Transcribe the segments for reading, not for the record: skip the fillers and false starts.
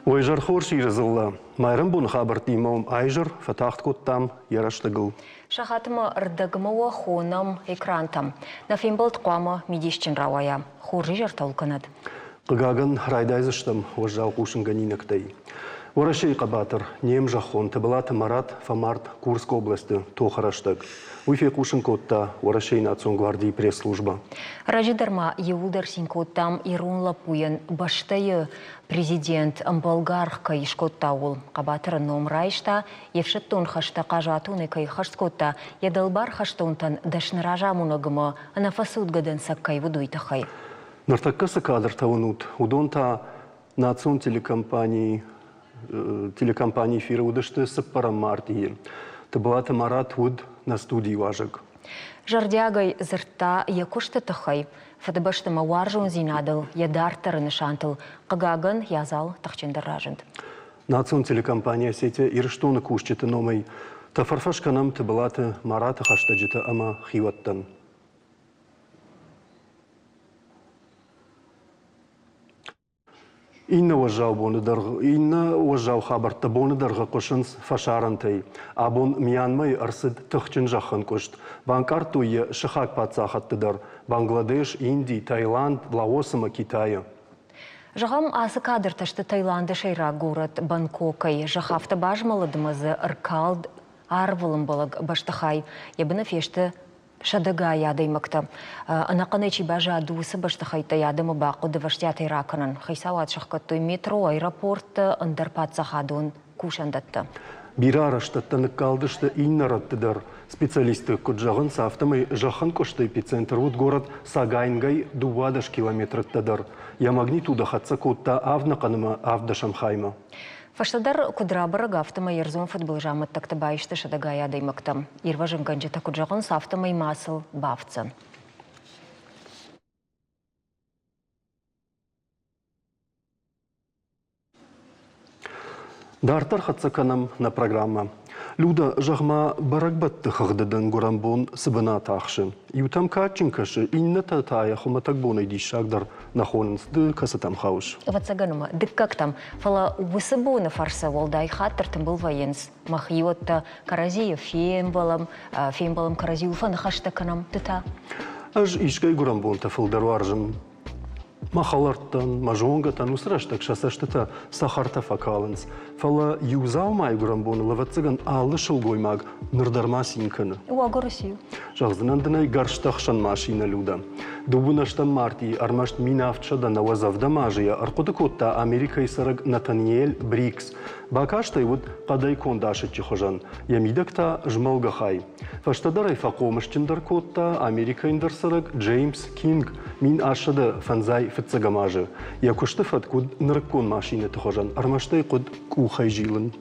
Ойжар хорши рызылла. Майрын бұн хабартимауым айжыр фатахт коттам яраштығыл. Шахатыма ырдагымауа хонам экрантам. Нафим болт қуамы медишчин рауая. Хоржи жарталқынады. Қығағын райдайзыштым ожжау қушынғанинықтай. Орашей қабатыр, нем жахон, табылаты Марат, Фамарт, Курск областы, тохараштық. Уйфе қушын котта, Орашей национ гвардии пресс-служба. Ражидарма еулдар синкоттам ирун лапуян баштайы президент болгарка ишкотта ул. Қабатыр номрайшта, евшеттон хашта қажатуны кай хашткотта, едалбар хаштонтан дашныража мұнығымы, анафасудгадан саккай вудуйтахай. Нартаккасы кадр тавынут, удонта национ телекомпании фира удышты сыппарам мартии. Табылаты Марат уд на студии важык. Жардягай зырта якушты тахай, фадыбаштыма варжун зинадыл, ядартары нышантыл, қагагын язал тахчендар ражынд. Национ телекомпания сети ирыштоны кушчеты номай, тафарфашканам табылаты Марата хаштаджиты ама хиваттан. Инна уважау хабарта боны дарға қошынс фашарантай. Абон Мьянмай арсыд тұхчын жақын көшт. Банкар туйы шықақ патсақаттыдар. Бангладеш, Индий, Таиланд, Лаосыма, Китайы. Жағам асы кадр ташты Таиланды шайра город Бангкокай. Жақафты бажмаладымызы ыркалд арвылым болық баштахай. Ебіні фешті шадыга ядаймыкты. Анақанычи бажа адуысы баштахайта ядымы бақуды ваштятай раканын. Хайсауат шаққаттой метро, аэропорты ындарпатсахадуын кушандатты. Бира араштаттанық қалдышты иннараттыдар. Специалисты күджағын сафтымай жақын көшті эпицентр ұд город Сагайнгай 20 километраттадар. Я магнитуда қатса котта авнақаныма авдашамхайма. Фаштадар кудрабырыға автомай ерзон футбол жамыт тақты байышты шадыға ядаймықты. Ирважын ғанжета күджағын сафтымай масыл бафтсын. Дартар қатсаканам на программа. Люда жағма баракбатты қағдыдан горамбон сыбына тақшы. Ютам качинкашы инна татая хуматакбоны дишагдар нахонынсды касатам хауш. Ватсаганума, дыккактам, фала высыбоны фарса волдай хаттыртым был военс. Махиотта каразия фембалам каразию фаны хаштаканам тыта. Аж ишкай горамбон тафылдар варжым. Махаларттан, мажонгатан усыраштак шасаштыта сахарта факалынс. Фала юзаумай горамбоны лаватсаган алы шылгоймаг нырдарма синканы. Уагы Росию. Жағзынан дынай гарштақшан машина люда. Дубунаштан марти армашт минавчада на вазавда мажия арқуды котта Америка исараг Натаниэль Брикс. Бакаштай вот қадай кондашет чихожан. Ямидакта жмалгахай. Фаштадарай фақомыштиндар котта Америка индарсараг Джеймс Кинг. Мин ашады фанзай фитсагамажы. Якушты фаткуд нырккон машина тихожан. Армаштай куд кухай жилын.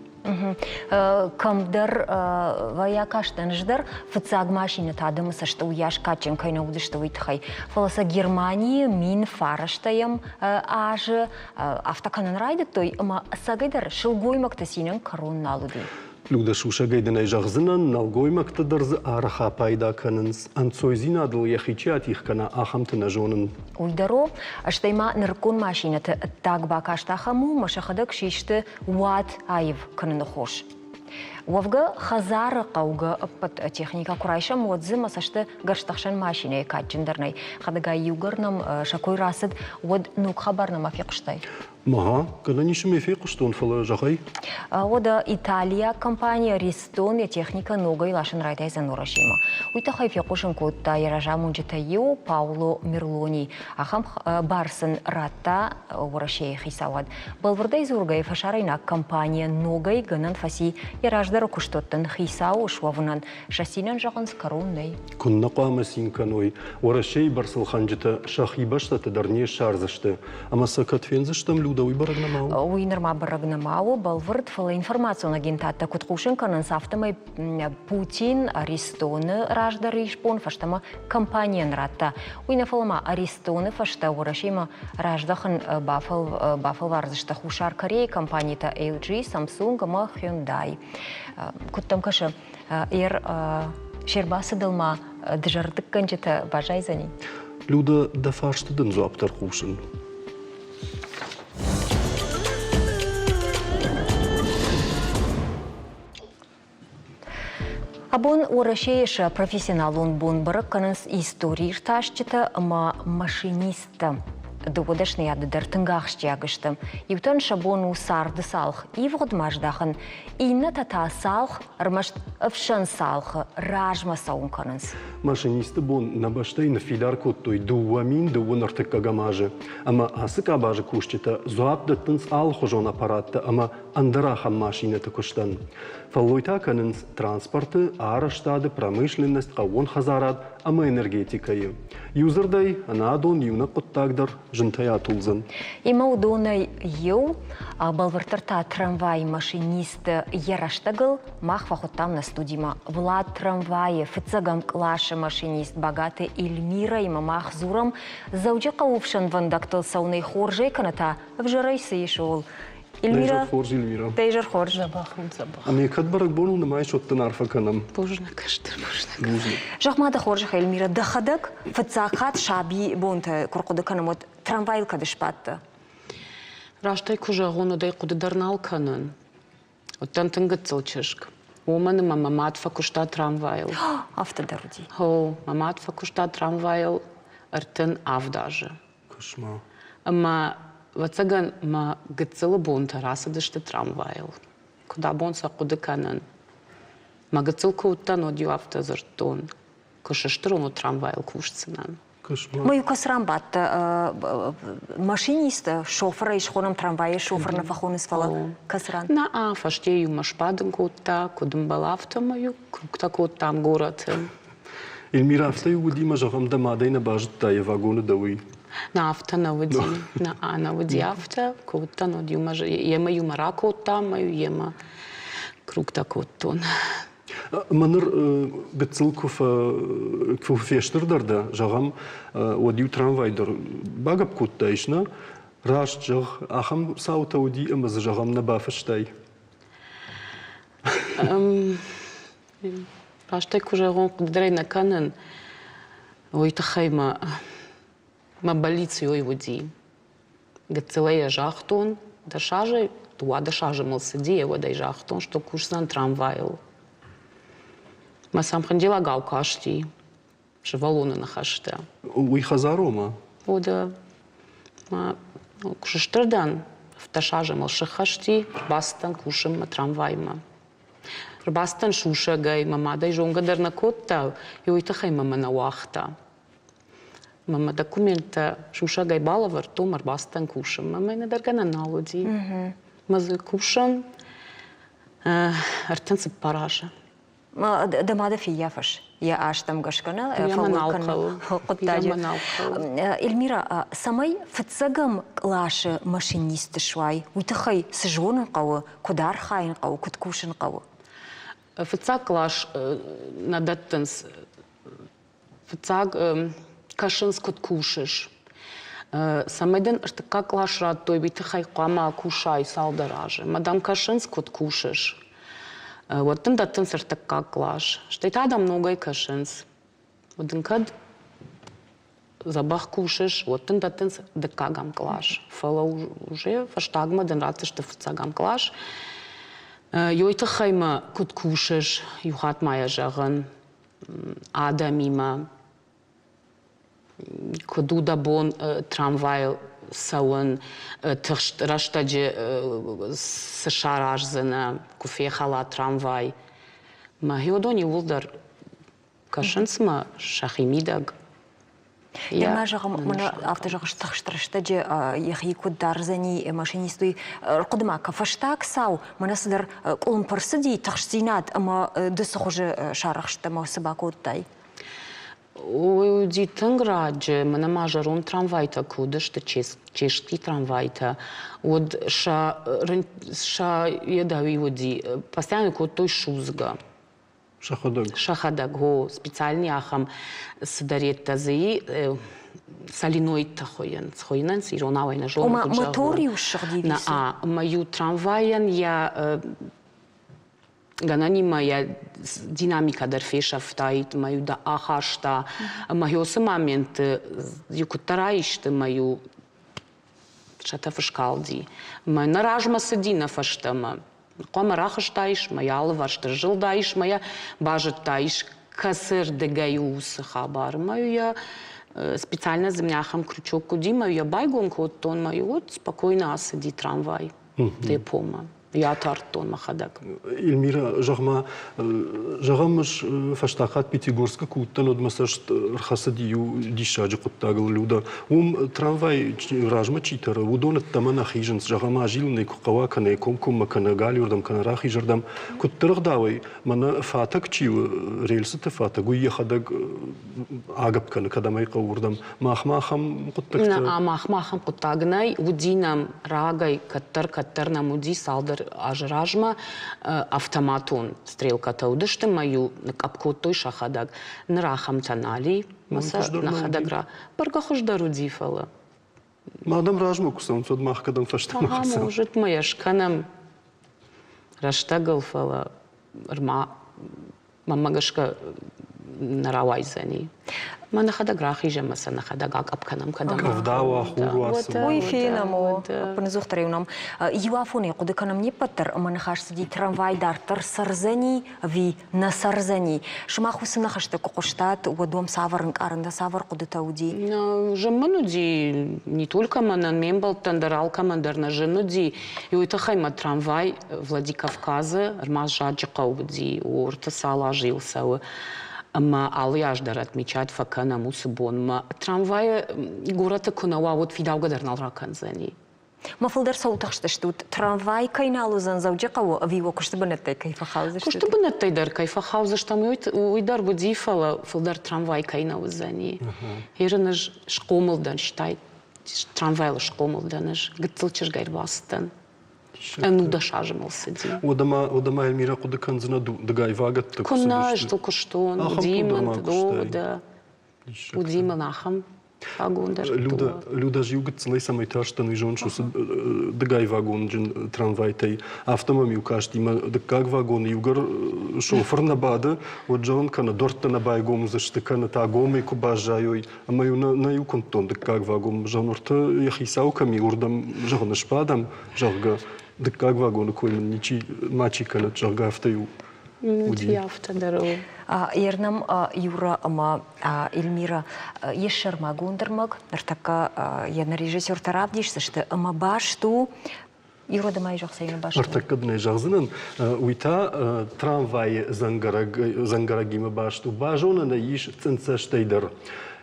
Камдар ваякаштан ждар фыцаг машина тадымыса, что уяш качен кайна удыштывай тхай. Фаласа Германии мин фараштаем ажы автоканан райды той, ама сагайдар шылгоймакта синен корон налуды. Люда шуша гайдынай жағзынан налгоймакта дарзы араха пайда канынс. Анцойзина адыл яхичат их кана ахамтына жонын. Уйдаро, аштайма ныркон машинаты так бакаштахаму машахадак шишты уат айв каныны хош. Уавга хазары қауғы ұппыт техника құрайша модзы масашты гарштақшан машине качындарнай. Хадыға югарнам шакой расыд уад нук хабарнам афиқштай. Маға, када нишім эфиқштон фалы жағай? Ода Италия компания Ристон и техника ногай лашын райтай занурашима. Уйтахай фиқушын котта яража мунжитайо Пауло Мерлони. Ахам барсын ратта урашей хисавад. Балвардай зургай фашарайна компания ногай гынан фаси яраждар куштоттан хисау шуавынан шасинан жағын скароннай. Күнна қамы синканой. Урашей барсылханжыта шахибашта тыдарне шарзышты. Ама сакатфензыштам люда уй барагнамау? Уй нырма барагнамау. Балвард фала информацию на гентата куткушын канан сафтамай Путин Аристоны раждар ишпон фаштама компаниян ратта. Уй нафалама Аристоны фашта урашима раждахан бафал варзышта хушар Корей компанията LG, Samsung, ама Hyundai. Куттам каша шербасы дылма дыжардык канчета бажай зани. Люда да фаштыдын зуаптар хушын. Абон урашееш профессионалун бун баракканыс истории ташчыта машиниста. Доводашны ядыдар тынгахшчы ягышты. Ивтон шабону сарды салх, ивгод маждахын, инна тата салх, армашт öfşan салх, ражма саунканынс. Машинисты бон набаштай на филяр коттой дуамин дуун артык гамажы. Ама асык абажы кушчыта зуабда тынс ал хожон аппаратта, ама андарахан машинаты куштан. Фаллойта канынс транспорты, араштады, промышленность, қауон хазарад, ама энергетикайы. Юзердай анадон юна коттагдар жынтая тулзын. Има удонай ю, балвартарта трамвай машинисты яраштагыл, махва хоттам на студима. Влад трамвае, фыцагам клаша машинист богатый Эльмира и мамах зурам, зауджака увшан вандактыл сауны хоржей каната, вжарайсы ешол. Эльмира, тейжар хорж. А мне кадбарак бонул на май шоттан арфа канам. Божна каштыр, божна. Жахмада хоржах Эльмира дахадак, фыцакат шаби бонта куркуды канамот трамвайл кадышпатты. Раштай кужагону дай кудыдарнал канын. Оттан тынгыцылчышк. Оманы маматфа кушта трамвайл. Автодаруди. Хо, маматфа кушта трамвайл артын авдажы. Кошмар. Ама вацаган ма гыцылы бон тарасы дышты трамвайл. Куда бонса куды канын. Ма гыцылка уттан одю автозыртон. Кушыштырыну трамвайл кушцынан. Кошмар. Мою касрамбат машиниста, шофера ишхонам трамвае, шофер на фахоны свала касран. На фаштею машпадын кутта, кудым балавта мою, кукта куттам город. Эльмира автай удима жагам дамадай на бажытта я вагоны дауи. На авто на води, на води авто, кутта нодю мажа, ема юмара кутта мою, ема крукта куттон. Маныр гыцылков фештырдарда жагам одию трамвайдар багап куттайшна раш жаг ахам саута оди эмаз жагам на бафыштай. Раштай кужагон кудрей на канен, ой тахайма ма балицы ой води. Гыцылая жахтон, да шаже, туа да шаже малсыди, его дай жахтон, что кушсан трамвайл. Ма сам хандила гау кашти, шевалоны на хаште. Уй хазарома. Ода, ма кушыштырдан, вташаже малшы хашти, бастан кушым ма трамвайма. Бастан шушагай, мама дай жонгадар на котта, и уйтахай мама на уахта. Мама документа шушагай балавар, томар бастан кушым. Мама не даргана налоди. Мазы кушам, артен сып паража. Дамада фияфаш. Я аш там гашкана, Эльмира, самай фыцагам клашы машинисты швай, уйтахай сыжонын қауы, кудар хайын қауы, куткушын қауы. Фыцаг клаш надаттынс, фыцаг кашынс куткушыш. Самайден артыка клаш раттой, битахай қама кушай салдаражы. Мадам кашынс куткушыш. Вот тын даттын сыртыкка клаш. Штайта да многой кашынс. Вот дынкад забах кушыш, вот тын даттын дыккагам клаш. Фала уже фаштагма дын раты шты фыцагам клаш. Йойты хайма кут кушыш, юхат мая жағын, адамима, кудуда бон трамвайл сауын, раштаджи сышаражзына, куфехала трамвай. Ма хиодони улдар кашынсма шахимидаг. Яма жағым, мұны авто жағы штақштырыштаджи, яхи кударзани машинистуй, қудыма кафаштак сау, мұны сыдар қолымпырсы дей тақштинат, ама дысы хуже шарақшты маусыба кодтай. Ой, ди тынграджи, мына мажарон трамвайта кудышты, чешский трамвайта. Вот ша едави води, постоянно код той шузга. Шахадаг. Шахадаг, го, специальный ахам садарет тазы, солиноид тахоян, схоянан, сиронавай на жолу. Ома моторию шагдивисы? Мою трамваян я... Ганани моя динамика дърфеша втаит, мою да ахашта, мою момент юкутараишта мою шата фашкалди, маю наражма седина фаштама, Qoama rachstaish, ma yală varște jildaish, ma ya bajătaish касыр дегаюс хабар моя специально земляхам крючок куди моя байгон кот тон мою вот спокойно сиди трамвай депома я тартон махадак Эльмира жагма жагамыш фаштахат Пятигорска куттан одмасашт рхасадию дишаджи куттагыл люда трамвай ражма читара удонат тамана хижинс жагама жилны куқавакане комкум макана галюрдам канара хижардам куттыргдавай мана фатак чив рельсата фатак уехадаг агапкана кадамай каурдам махмахам куттак на махмахам куттагнай удинам рагай каттар намуди салдар ажражма автоматон стрелката удышты мою капкотой шахадаг нрахам танали маса нахадагра баргахождару дифала мадам ражма кусам цод махкадам фаштамахсам может моя шканам раштагалфала рма мамагашка наравайзани ما نخدا грахи же маса нахада гакапканам кадам вдава хуруас Ой фенамо пнезухтаревнам юафоне кудыканам не паттар манахаш сиди трамвай дартар сарзани ви на сарзани шмахус нахашта кокоштат водом саварн арында савар кудытауди жемануди не только манан мембал тандарал командарна женуди и это хайма трамвай Владикавказа рмаз жаджикауди орта сала жился Ама алияж дар отмечать факана мусбон ма трамвай гората кунава вот фидауга дарнал раканзани. Мафылдар саутахшта штут трамвай кайналузан завджакаво виво куштабанаттай кайфа хауза штут. Куштабанаттай дар кайфа хауза штам уйдар будифала фылдар трамвай кайналузани. Ирнаж шкомылдан штай трамвайла шкомылданаж гыцылчыр гайрбастан. Ну да шажмал сиди. Одама Эльмира кудыкан зна дагай вагат. Конаж только что Диман да. Удима нахам. Люда живгат целый самый ташта на жон шус дагай вагон джин трамвай тай автомобиль каждый има дагай вагон югар шофер на бада вот джон кана дорта на байгом заштыка на тагом и кубажай ама ю на ю контон дагай вагон жанорта яхисау ками урдам жон шпадам жарга дагай вагон кой ничи мачи кана жарга автою Уди автодару. Ернам Юра ама Эльмира ешерма гундермаг нартака яна режиссер таравдиш сашты ама башту Юра дамай жахсайна башту. Нартака дней жахзынын уйта трамвай зангарагима башту бажона на иш ценца штейдер.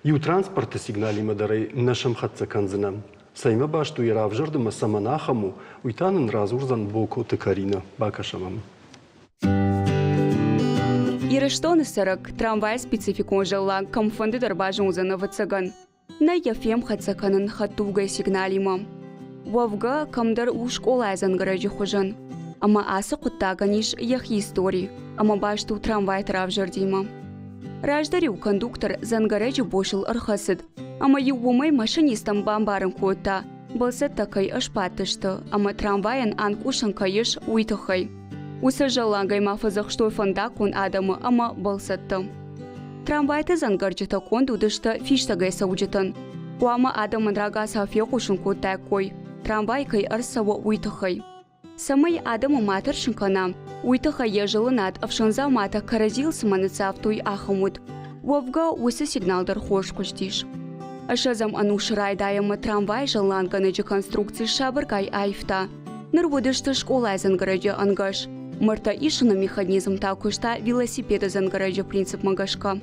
Ю транспорта сигналима дарай нашам хатца канзынам. Сайма башту яравжардыма саманахаму уйтанын разурзан боку текарина бакашамам. Ирештон сарак трамвай спецификон жала камфонды дарбажын узаны вацаган. На яфем хацаканын хатугай сигналима. Вавга камдар уш колайзан гаражи хожан. Ама асы куттаганиш яхи истории. Ама башту трамвай таравжардима. Раждарю кондуктор зангаражи бошыл архасыд. Ама ювумай машинистам бамбарын кота. Балсет такай ашпатышты. Ама трамвайын анкушан кайыш уйтахай. Усажала гаймафазах что фондакун адамы ама балсатты. Трамвайты зангарджита конду дышта фиштагай сауджитан. Куама адамын рага сафе кушын котай кой. Трамвайкай арсава уйтахай. Самай адамы матыр шинкана. Уйтахай ежылынат авшанза мата каразил саманыцав той ахамуд. Вовга усы сигналдар хош куштиш. Ашазам анушрай даямы трамвай жаланганыджи конструкции шабыркай айфта. Нырвудышты школай зангараджи ангаш. Марта ишина механизм такушта велосипеда зангараджи принцип магашка.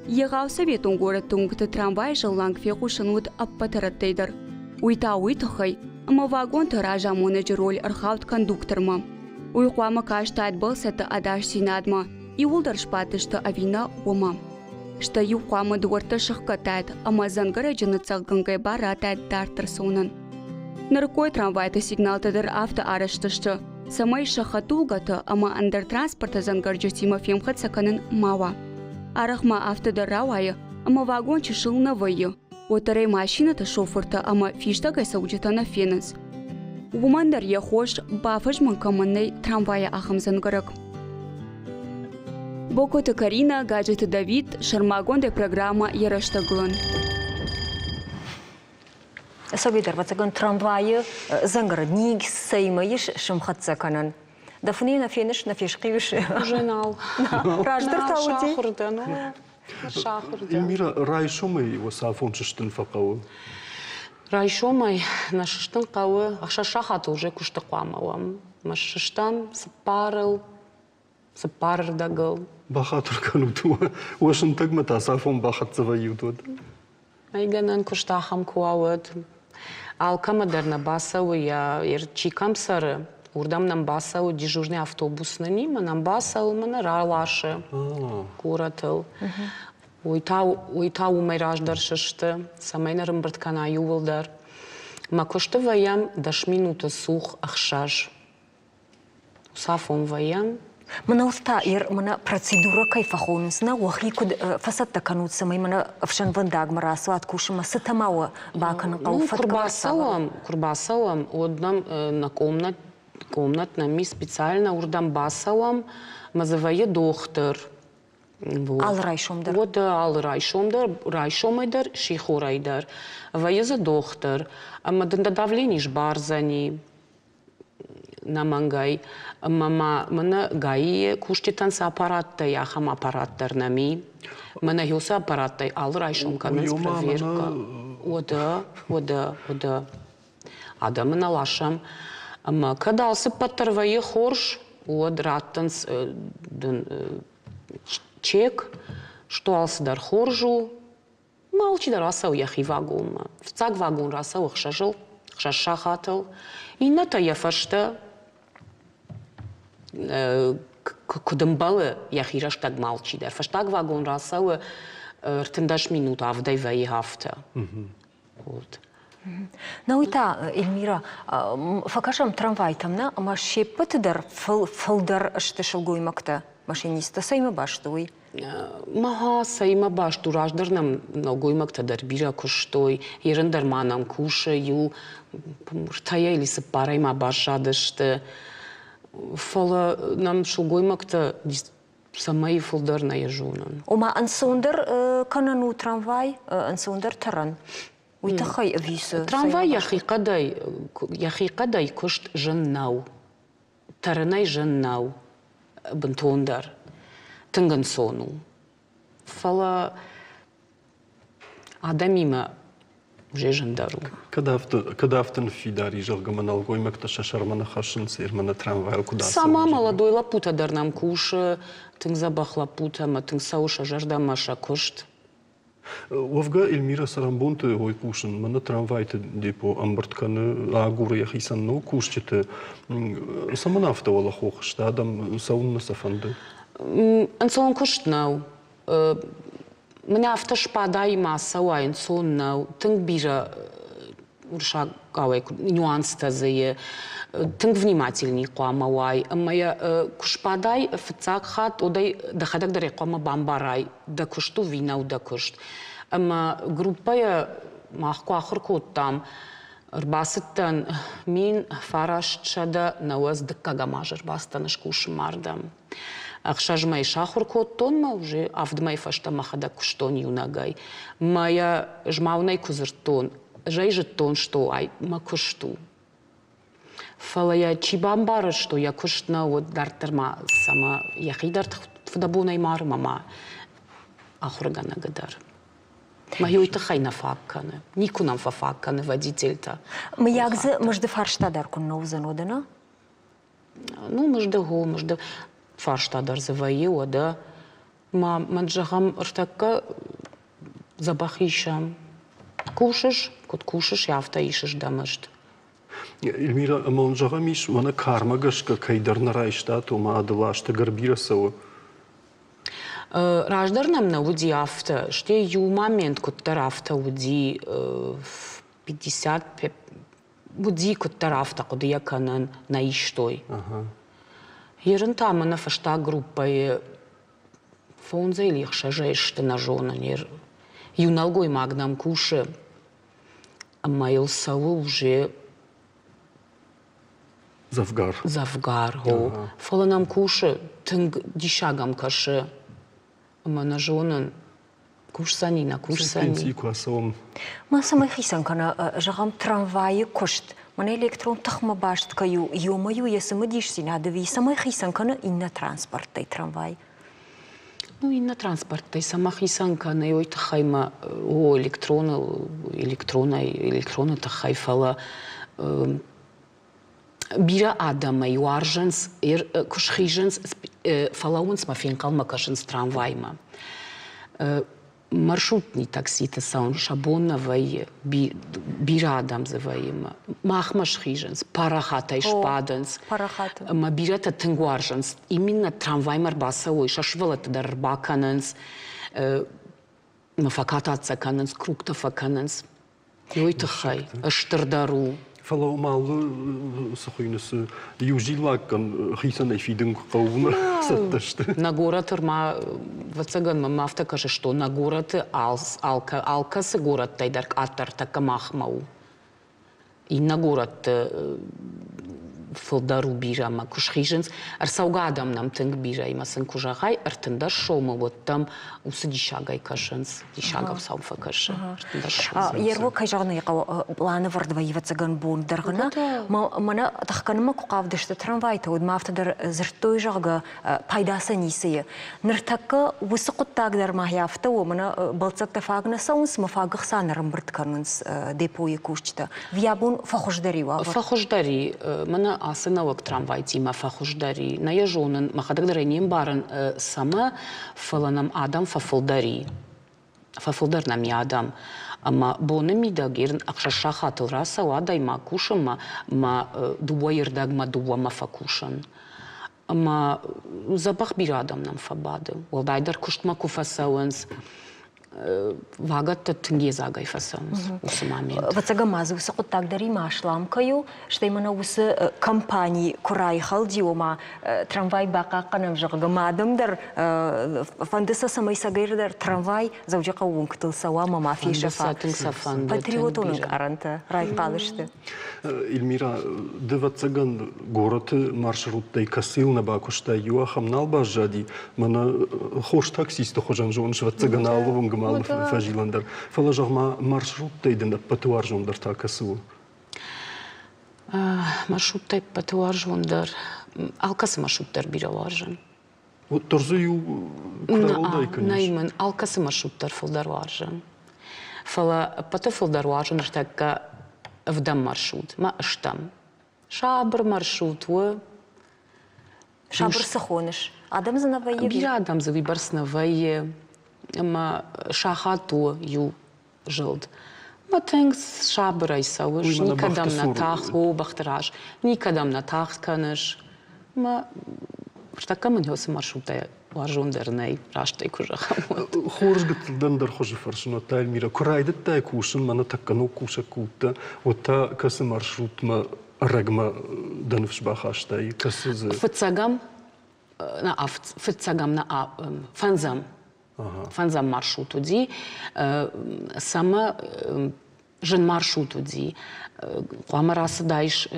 Егау советун город тунгты трамвай жаланг фекушанут аппатараттайдар. Уйта-уйтахай, ама вагон таража монаджи роль архаут кондукторма. Уйхуама каштайт балсата адаш синадма, и улдар шпатышта авина ума. Шта юхуама дуарта шахкатайт, ама зангараджаны цаггангай баратайт дартар сонан. Наркой трамвайта сигналтадар авто араштышты. Самай шахатулгата, ама андер транспорта зангарджи симафем хацаканын мава. Арахма автодар равайы, ама вагон чешыл на вайы. Отарай машината шоферта, ама фиштагай сауджита на фенанс. Умандар яхош бафажман каманнай трамвая ахам зангарак. Бокоты Карина, гаджеты Давид, Шармагонде программа Яраштаглан. Собидар, вацаган трамвайы зангородник сеймаиш шымхатсаканан. Дафни на финиш на фишкивиш. Женал. Раждыр тауди. Шахурда, ну. Шахурда. Эльмира, райшомы васафон шыштын фақауы? Райшомай на шыштын қауы, ақша шахаты уже күшті қуамауам. Маш шыштан сыпарыр дагыл. Бахатыр канутуа. Уашын тагмат асафон бахатцава ютуад. Айганан күштахам куауад. Алкамадарна басауы я чикам сары. Урдам нам басауы дежурный автобус на нима, нам басауы мана ралашы. Куратыл. Уйта умай раждар шышты. Самайна рымбырткана ювылдар. Ма күшті ваям даш минута сух ақшаж. Сафон ваям. Мана уста мана процедура кайфахонсна вахи куд фасатта канут самай мана афшан вандаг марасу откушима сытамауа бакан кауфат Курбасауам однам на комнатнами специально урдам басауам мазавая доктор. Ал райшомдар. Вот ал райшомайдар, шихорайдар. Вая за доктор. Маданда давление барзани. Намангай. Мама мана гаи куштитанс аппаратта яхам аппараттар нами. Мана юса аппараттай ал райшом канец проверка. Ода. Адамына лашам. Ама кадалсы паттарвайы хорш, од раттанс чек, что алсыдар хоржу, малчидар асау яхи вагон. В цаг вагон расау хшажыл, хшашахатыл. И ната яфашта кудымбалы яхираштаг малчидар. Фаштаг вагон расау ртындаш минут авдай ваи хафта. Вот. Науита, Эльмира, факашам трамвай тамна, ама шеппатыдар фылдар штышылгуймакта машиниста сайма баштуй. Маха сайма башту раждарнам ногуймактадар бира куштой, ерындар манам кушаю, ртая или сыпарайма башадышты. Фала нам шулгуймакта самай фылдар на ежунан. Ома ансондар канану трамвай, ансондар таран. Уйтахай висы. Трамвай яхикадай кушт жыннау. Таранай жыннау. Бынтондар. Тынгын сону. Фала адамима уже жындару. Кадафтын фидари жалгаманал гоймакта шашармана хашын сирмана трамвай куда. Сама молодой лапута дар нам куша. Тынг забах лапута, ма тынг сауша жажда маша кушт. Вовга Эльмира Сарамбонты ой кушин, мана трамвайте депо амбартканы агура яхисан но кушчете саманавта вала хохшта адам саунна сафанды. Ансон куштнау. Меня автошпада има сауа ансоннау. Тынг бира урша гавай нюанс-то зае. Тынг внимательней куамауай. Моя кушпадай в цак хат одай дахадак даре куама бамбарай. Да кушту винау да кушт. Ама группая махку ахыркот там. Рбасыттан мин фарашчада науаз дыккагамаж рбастан шкуш мардам. Ахшажмай шахуркот тонма уже авдмай фашта махада куштон юнагай. Моя жмаунай кузыртон. Жайжы тон что ай макушту. Фалая чибамбара что я куштна вот дартарма сама яхидар фдабунай мар мама ахургана гадар. Мою это хайна факканы. Нику нам факканы водитель-то. Мы ягзы мажды фарштадар кунна узанодана? Ну мажды фарштадар завоила, да. Маджагам ртакка забахишам. Кушаш, кот кушаш, яфта ишаш дамашт. Эльмира, амалжагамиш, мана кармагашка кайдарна райшта, тома адылашта гарбирасау. Раждарнам на уди авто, что ю момент, кот авто уди 50, уди кот авто, куда я канан на иштой. Ерентама на фашта группа фонза или хшажешта на жона нер. Юналгой магнам куше, а майл сау уже Завгар. Завгар, го. Фала нам куше, тынг дишагам каше. Ма на жонын курсани, на курсани. Пенсии классовым. Ма самай хисан кана жагам трамвайы кошт. Мана электрон тахма башт каю ёмаю ясымы дишси надыви самай хисан кана инна транспорттай трамвай. Ну и на транспорте сама хисанка на ой тахайма о электрона тахайфала бира адама юарженс кушхиженс фалаунс мафинкал макашенс трамвайма маршрутный такситы саун шабоновые бира адам зываема махмаш хиженс парахатай шпаденс Парахаты. ма бирата тенгуарженс именно трамваймар басауи шашвалата дарбаканенс мафакатаца каненс круктафа каненс йойтахай аштырдару Фала малы сухойныс южилаккан хисан эфиден кауна сатташты. на город ма вацаган мафта каже что на город алкасы город тайдар аттар така махмау и на город фылдару бира ма кушхиженс арсаугадам нам тынг бира има сын кужагай артында шома вот там усы дишагай кашенс дишагав сауфа кашы Ерво кайжагны яқау ланы вардвай вацаган бун даргына. Мана тахканыма куқавдышты трамвай тауд мафтадар зыртой жага пайдасы нисые. Ныртакка усы құттагдар махяфта о мана балцакта фагна саунс мафагық санарым біртканынс депойы кушчта. Виябун фахуждари ва. фахуждари мана асынавак трамвай тима фахуждари на яжонын махадагдырайнем барын сама фаланам адам фафылдари фафылдар нам ядам ама боны мидагерн акшаша хатыл раса ладай ма кушама ма дуба ердаг ма дуба ма факушан ама запах бирадам нам фабады олдайдар куштма куфасауэнс вагат тынгезагай фасауэнс усы момент Вацага мазы усы құттагдари машлам каю, штай мана усы компании курай халдиома трамвай бақа қанам жағы мадымдар фандыса самай сагайрдар трамвай заужақа уңктыл сауама мафиша фа. Патриот оның қаранты рай қалышты. Эльмира, дывацаган город маршруттай касил на бакушта юахам налба жади, мана хош таксиста хожан жон швацаган аловым гмал фажиландар. Фала жагма маршруттай ден патуар жондар та касил. маршруттай патуар жондар алкасы маршруттар бираларжан Вот торзую кралдай, конечно. Найман алкасы маршруттар фылдарваржан фала паты фылдарваржан ртакка вдам маршрут ма ыштам шабыр маршрут вы Шабыр сахоныш. Адам занавайы. бира адам за вибарсновые ма шахату ю жилд ма тэнгс шабырай савыш Уй, мана никадам на бахтасур. тах о бахтараш никадам на тах каныш ма ртакка мен хосы маршруттай варжондерней раштай кужахам Хорж гытылдан дар хожи фаршыно та Эльмира. Курайдыт та кушын мана таккану куша кутта. Вот та касы маршрут ма рагма даныфш бахаштай. Касы зы. фыцагам на фанзам маршруту ди сама жен маршруту ди ламарасы дайш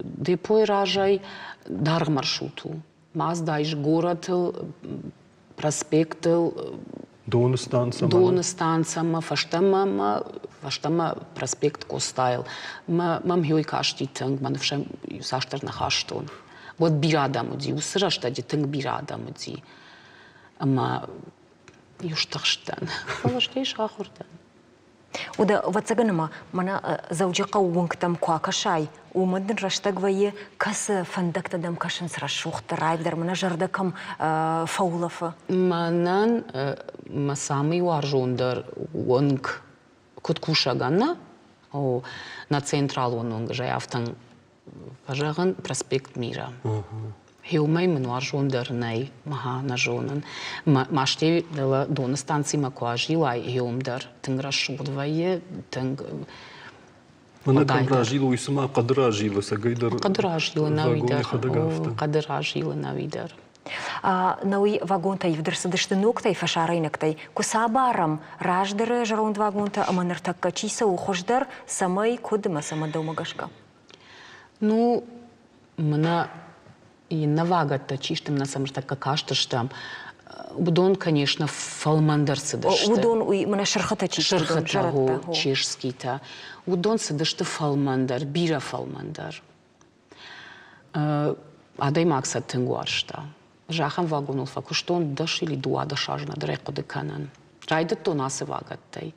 депой ражай дар маршруту маз дайш город проспект Доны станца. Дона станцама, фаштама проспект Костайл. Мам хёй кашти тânг, ман вшем саштар на хаштон. Вот бирадам уди, усырашта ди тânг бирадам уди. Ама юштахштан. Фалаштейш ахурдан. Уда вацаганама мана заужақа уңктам куакашай. Умадын раштагвайы касы фандактадам кашын срашухты райвдар мана жардакам фаулафы. Манан ма самый варжондар онг куткушаганна, на централ онг жаяфтан важаган проспект Мира. Хеумай мен варжондар най маха на жонан. Маште дала дона станции макуажила хеумдар тынг рашудвайе тынг Мана кадра жила и сама кадра жила сагайдар. кадра жила на видар. Хадагавта. Кадра жила на видар. Науи вагонтай вдырсыдышты ноктай фашарайнактай. Кусабарам раждыры жаронд вагонта аманыртакка чиса ухождар самай кудыма сама домагашка. Ну, мына и навагата чиштым на самом така каштыштам Удон, конечно, фалмандар сидышты. Удон уй мына шырхыта чишті. Шырхытагу чешскита. Удон сидышты фалмандар, бира фалмандар. Адай максат тынгуаршта. Жахан вагон улфа, куштон даш или дуада шажна драйку деканан. Райдат то нас и вагаттай.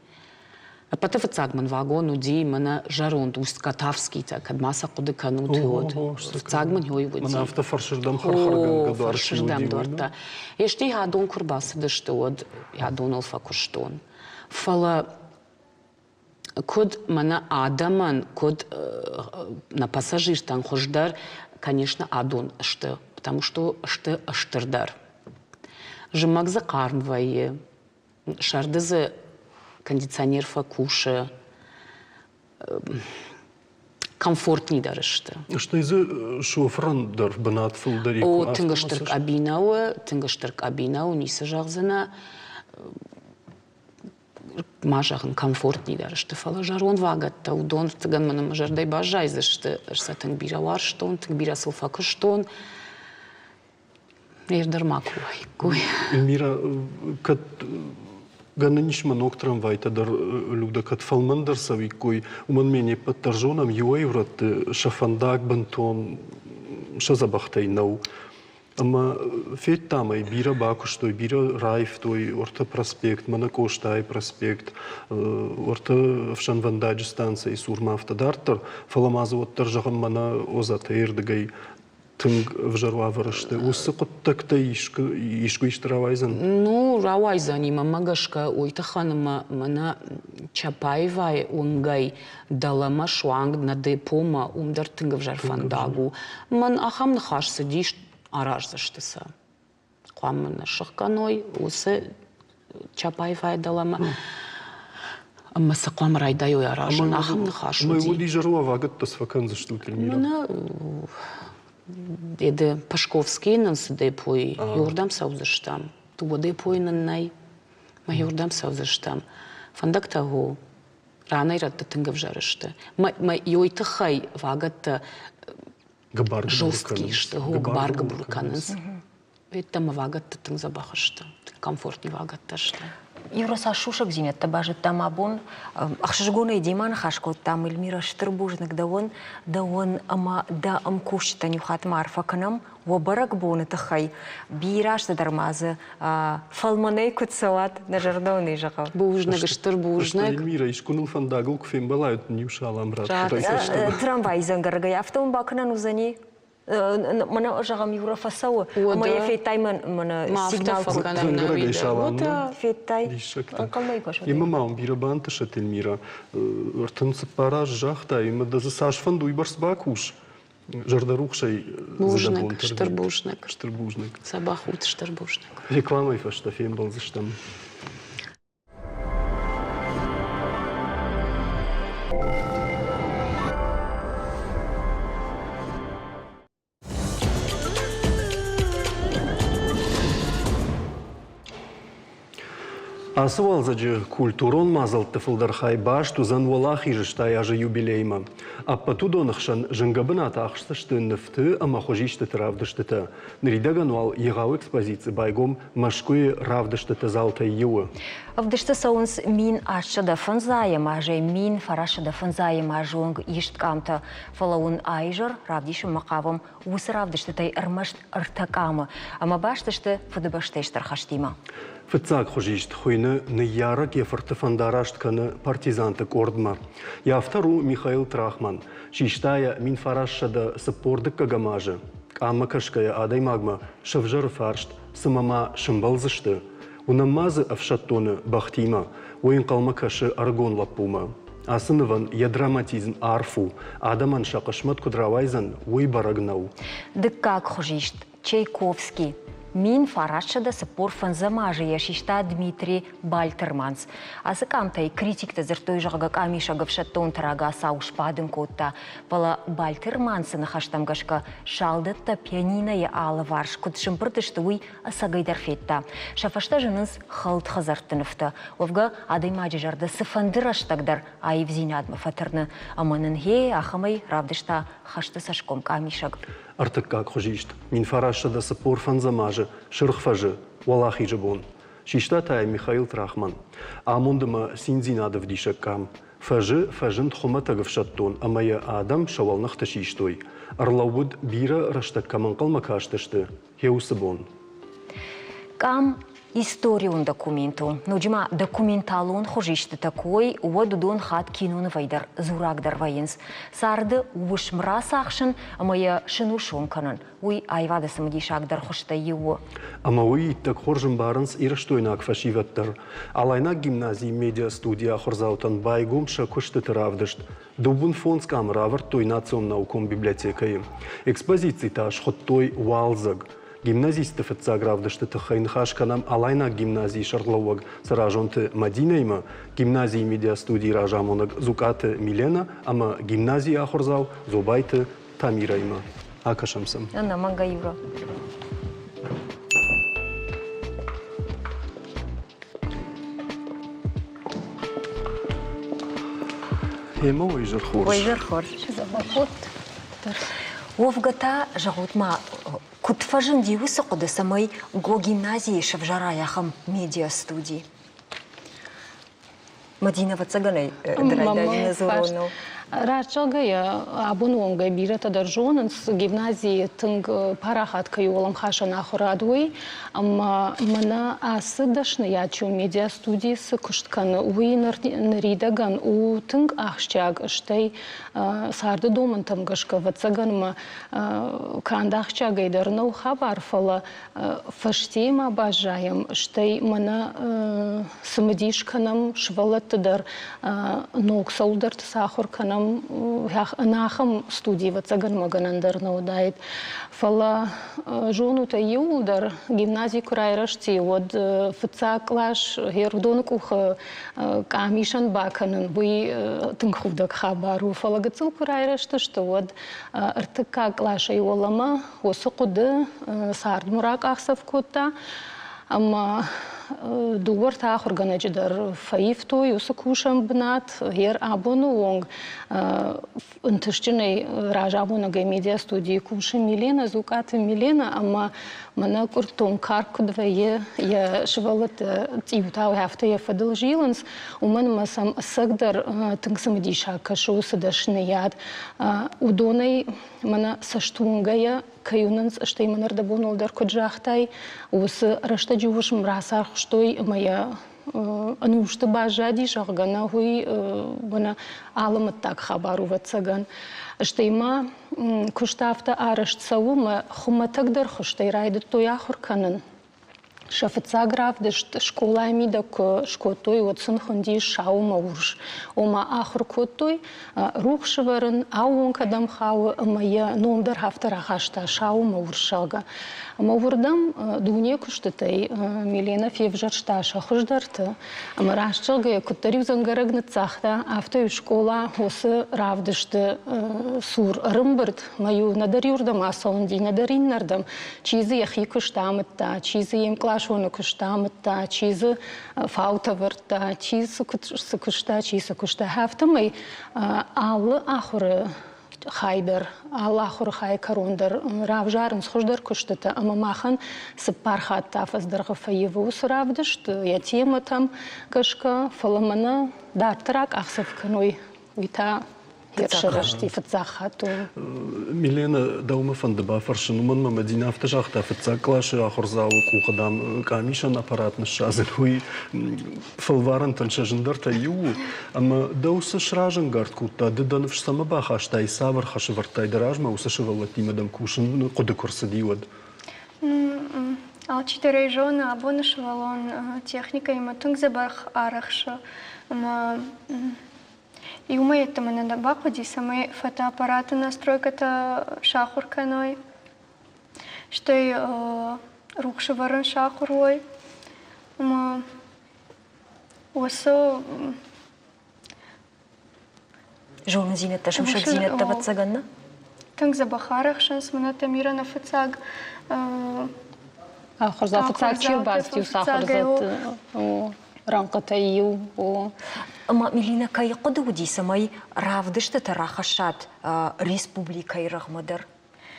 Пата вцагман вагон уди мана жаронд уст катавскита, кад маса кудекану тюод. Вцагман йой вуди. Мана автофаршырдам хархарган гадар фаршырдам дорта. Ешти хадон курбасы дыштуод, хадон улфа куштон. Фала код мана адаман, код на пассажиртан хождар, конечно, адон что, потому что штырдар. Жмак закармвае, шардызы кондиционер факуша, комфортней дарышты. Что из шофрандер банат фулдари? О, тынгаштырк абинау, нисы жағзына, мажағын комфортней дарышты. Фала жарон вагатта, удон тыган мана мажардай бажайзы, что сатың бира варштон, тың бира сылфакыштон. Ердар кой. Эльмира, кад ганниш манок трамвайта дар люда кад фалмандар савикой, уман мене подтаржонам юэйврат шафандак бантон шазабахтай нау. Ама фет тамай бира бакуштой, бира райф той, орта проспект, манакоштай проспект, орта вшанвандаджи станция сурма автодартар, фаламазы оттаржагам мана озата эрдегай тынг вжарва варышты. Осы құттакта ишку иштыравайзан? Ну, равайзани, мамагашка ойта ханыма мана Чапаевай унгай далама шуанг на депома умдар тынг вжарфандагу. Ман ахам нахаш сидиш араж заштыса. Қуамына шыққаной, осы Чапаевай далама. Масы қуам райдай ой аражын, ахам нахаш уди. уди. Май уди жарва вагатта свакан зашту Эльмира? Мана Еде Пашковский нансы депой, юрдам саузыштам. Туба депой наннай, ма юрдам саузыштам. Фандактагу рана иратта тынгав жарышты. Ма йойты хай вагатта жесткий, что губарга бурканыз. Ведь там вагатта тынг забахышты. Комфортный вагатта что. Евроса шушак зимет табажет там абон, ахшжгона и диман хашкот там Эльмира штырбужник да он ама да амкушта нюхат марфа канам вобарак бон это хай бираш да дармазы фалманей куцалат на жардоны жака. Бужник штырбужник. Эльмира ишкунул фандагл кфем балают нюшалам брат. Трамвай зангаргай автом бакнан узани. Мана жагам Еврофасау, ама я фейтай мана сигнал факана. Фейтай. Има маум бирабанта шат Эльмира. Артын сапара жахта, има да засаш фанду и барс бакуш. Жардарухшай Бужник, штырбужник. Штырбужник. Сабахут штырбужник. Рекламой фашта фем был заштам. Асуал заджи культурон мазал тыфылдархай баш тузан валах ижыштай ажы юбилейма. А потудонахшан жынгабыната ахшташты нефты, ама хожишты травдыштыты. Нридагануал егау экспозиции байгом машкуи равдыштыты залтай юы. Авдышты саунс мин ашчада фанзаем, аже мин фарашада фанзаем ажуанг ишткамта фалаун айжар равдишым макавам усы равдыштытай армашт артакама. Ама баштышты фудыбаштештар хаштима. Фыцак хожишт хуйны ныярак ефырты фандараштқаны партизантык ордма. Яфтару Михаил Трахман. Шиштая мин фарашада сыпордык кагамажы. Ама кашкая адай магма шавжар фаршт сымама шымбалзышты. Унамазы авшаттоны бахтима. Ойын қалма кашы аргон лаппума. Асыныван ядраматизм арфу. Адаман шақышмат кудравайзан ой барагнау. Дыккак хожишт Чайковский. Мин фарашада сапор фанзамажи яшишта Дмитрий Бальтерманс. Асыкамтай критикта зертой жагак амиша гавшаттон тарага сауш падын котта. Пала Бальтермансы нахаштамгашка шалдатта пианино я ала варш кут шымпыртышты уй асагайдар фетта. Шафашта жыныз халт хазартыныфта. Овга адаймаджи жарда сыфандыраштагдар айв зинадма фатырны. Аманын хе ахамай равдышта хашты сашком камишаг. ارتكاك خجيشت من فراشة دا سبور فنزماجة شرخ فجة والله جبون شيشتا تاي ميخائيل تراخمان آموندما سينزينا دفدي شكام فجن تخمة تغفشتون أما يا آدم شوال نختشيشتوي أرلوود بيرا رشتك كمان قل مكاشتشت هيوسبون Кам историун документу, но джима документалон хожишты такой, водудон хат кинун вайдар зурагдар вайенс. Сарды уж мрасахшин, а моя шинушон канан. Уй айвада самодишагдар хошта его. Ама уй так хоржен барнс ирштойнак фашиваттар. Алайна гимназии медиа студия хорзаутан байгомша кошты травдышт. Дубун фонд камеравар той националком библиотекой. Экспозиции таш хоттой валзаг. Гимназистов от загравдышты тахайнхаш канам алайна гимназии шарловаг саражонты Мадинейма, гимназии медиастудии ражамонаг зукаты Милена, ама гимназии ахорзау зубайты Тамирайма. Акашамсам. Анна Мангаюра. Хема ойжер хорш. Ойжер хорш. Забахот. Овгата жагутма кутфажын диусы қоды самай го гимназии шавжараяхам медиа студии. Мадина вацаганай драйдайна зурону. Рачалгая абунунгай бирата даржонын с гимназии тынг парахат кайолам хаша нахурадуй, ама мана асыдашны ячу медиа студии с кушткан уй наридаган у тынг ахчаг штай сарды домын тамгашка вацаганма кандахчагай дарнау хабар фала фаштема бажаем штай мана самадишканам швалаттыдар ноксалдарт сахурканам нахам студии вацаган маганандар наудает. Фала жону та юлдар гимназии курайрашти от фцаклаш гердонкух камишан баканан буй тынхудак хабару. Фала гацил курайрашти что от РТК клаша юлама осукуды сардмурак ахсавкота. Ама дугар тахор ганаджидар фаифто юсакушам бнат гер абону онг întâșcinei rajabuna gai media studii куши Милена зукаты Милена ама мана куртом карку двое я швалат тиутау хафта я фадалжиланс уман масам сагдар тыңсамдиша кашу садашнияд удонай мана саштунгая каюнанс штай манарда бонолдар коджахтай ус раштаджуваш мрасар штой моя анушты бажади шагана хуй бана аламаттак хабару вацаган штейма куштафта араштсаума хуматагдар хуштай райды тояхурканын Шафица гравдышт школа мидак шкотой от сынхунди шаума урш. Ома ахр котой рухшеварен аун кадам хау моя номер хафтара хашта шаума уршага. Ама вурдам дуне куштытай Милена февжаршта шахуждарты. Ама рашчылга якуттарив зангарагны цахта авто школа осы равдышты сур рымбырт мою надарюрдам асаунди надариннардам чизы яхи куштамытта чизы ем клашону куштамытта чизы фаутавырта чизы кушта хафтамай аллы ахуры хайдар Аллахур хай карундар равжарн схождар куштата амамахан сыпархат тафаздар фаевус равдышт я тема там кашка фаламана дартрак ахсавканой вита Ершерашти фацахату. Милена даума фандеба фаршинуман мамадина фтажахта фацаклаш ахурзау кухадам камишан аппаратны шазелуй фалваран таншажындарта ю ама дауса шражынгард кутта деданов самаба хаштай савар хашвартай даражма усашывалати мадам кушин куды курсадиуад. Алчитарей жона абонышвалон техника има тунгзабах арахша ама и умеете мене да бакоди саме фотоапарата настройката шахурканой, што е рухшеварен шахуруй, осо Жон зинетта шумшак зинетта вацаганна? Тънг за бахарах шанс мената мира на фацаг. Ахорза фацаг чирбазти усахорзат рамката ию. Ама Милена кай қодуди самай равдышты тарахашат республика ирахмадар?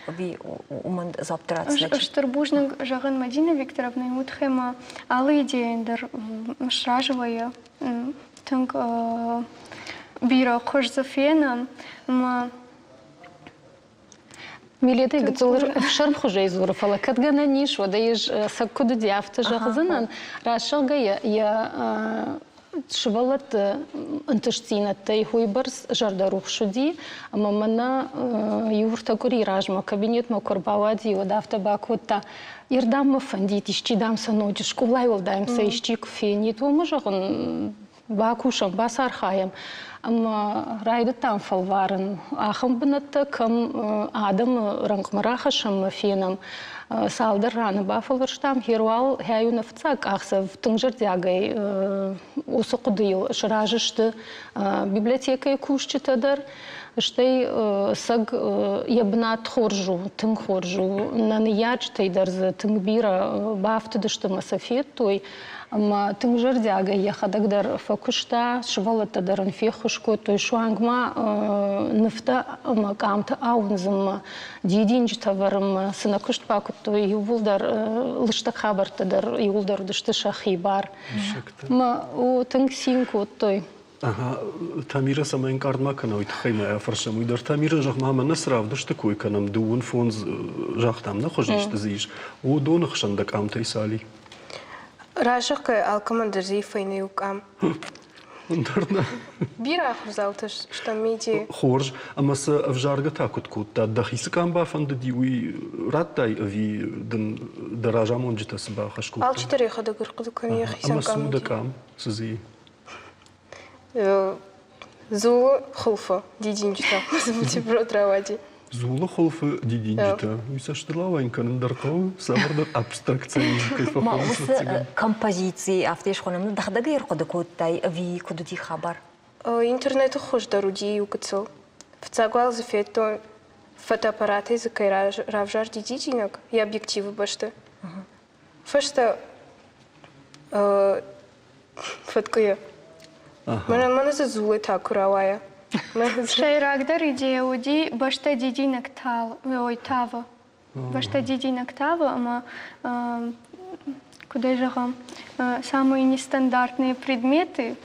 ви уман заптырат. Штырбужның жағын Мадина Викторовна утхема алы идеяндыр шражывая тынк бира қош зафена Милеты гцулыр шарм хуже изур фала кадгана ниш вода иж саккуду диафта жахзанан рашалга я швалат антыштина тай хуйбарс жардарух шуди ама мана юрта кури ражма кабинет ма корбавади одафта бакутта ирдам фандит ищидам саноди школай олдаемся ищик фени то можагын бакушам басархаем Ама райды там фалварын. Ахам бінатты кім адам раңқмарахашым фенам. Салдар раны бафалырштам херуал хәюна фцак ахса в тыңжырдягай осы құдыйл шыражышты библиотекай кушчытадар. Штей саг ябнат хоржу, тың хоржу. Наны ячтайдар тың бира бафтыдышты масафет той. Ама тыңжырдяга яхадагдар факушта швалатадар фехушко той шуангма нефта ама камта аунзым дидинжтаварым сынакушт пакут той ювулдар лышта хабартадар ювулдар дышты шахибар. Ма о тыңсинку той. Ага, Тамира сама инкардма кана уйтхайма афаршам уйдар Тамира жахма мана сравда что кой канам дуун фонз жахтам на хожишты зиш. О донах шандак амтай сали. Рашық алкамандар зейфайны юкам. Ондарна. Бира ахурзалтыш, что меди. Хорж, амаса авжарга такут кутта дахисыкам бафанда диуи раттай ави даража монжита сба хашкут. Алчтари хада гырқыду кан яхисан Амасу дакам сызи. Зулу хулфа дидинжита. Замути бродравади. Зулу холфы дидинжита. Уйса штырлавайн канандаркау савардар абстракция кайфа. Ма осы композиции автеш хонамны дахдага ерқоды куттай ви кудуди хабар. Интернету хош даруди юкацыл. В цагуал зафетто фотоаппараты закай равжар дидинок и объективы башты. Фашта фоткая. Мана за зулы так куравая. Шайрагдar идея уди башта дидинок тал, ой тава. Башта дидинок тава, ама куда же самые нестандартные предметы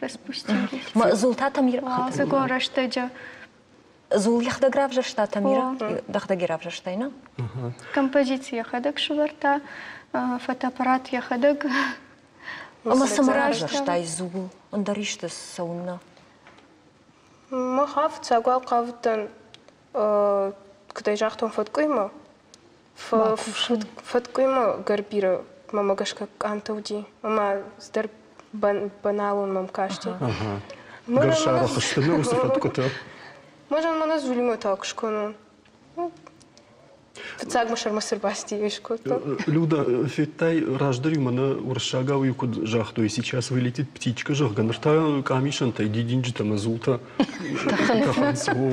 распустились. Ма зулта Тамира. Загора штаджа. Зул яхдаграв жашта Тамира. Дахдагирав жаштайна. Композиция ядак шварта, фотоаппарат ядак. Ама самарав жаштай зул. Ондаришты саунна. Махав цагуал кавтан куда жахтон фоткуйма. Фоткуйма гарбира мамагашка антауди. Мама сдар баналун мам кашти. Гаршара хаштыны усы фоткута. Можем мана зулима так шкону. Цагма шармасыр басти ешкото. Люда, феттай рождали мана уршагау юкуд жахту, и сейчас вылетит птичка жах. Ганарта камишантай дидинджита мазулта. Тахансу.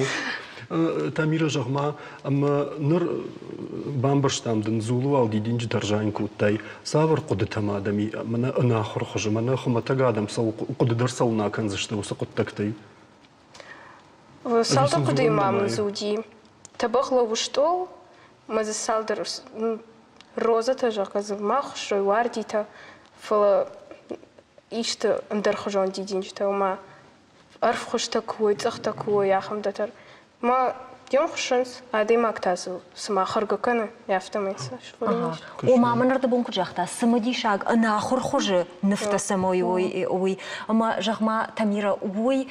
Тамира жахма, ама ныр бамбарштамдын зулу ал дидинджита ржаньку тай. Савар куды тамадами, мана анахур хожа, мана хуматагадам сау куды дарсал наканзы, что уса куттактай. Салта куды имам зуди. Табахла уштол. Мазы салдар роза тоже казалмах, что и вардита фала ишта андархожон дидинчта ума арфхош такой, цах такой, яхам датар. Ма дем хошенс, а дым актазу сама харгакана яфтамайса. О маманарда бунку жахта самади шаг анахур хоже нефта самой ой. Ама жахма Тамира ой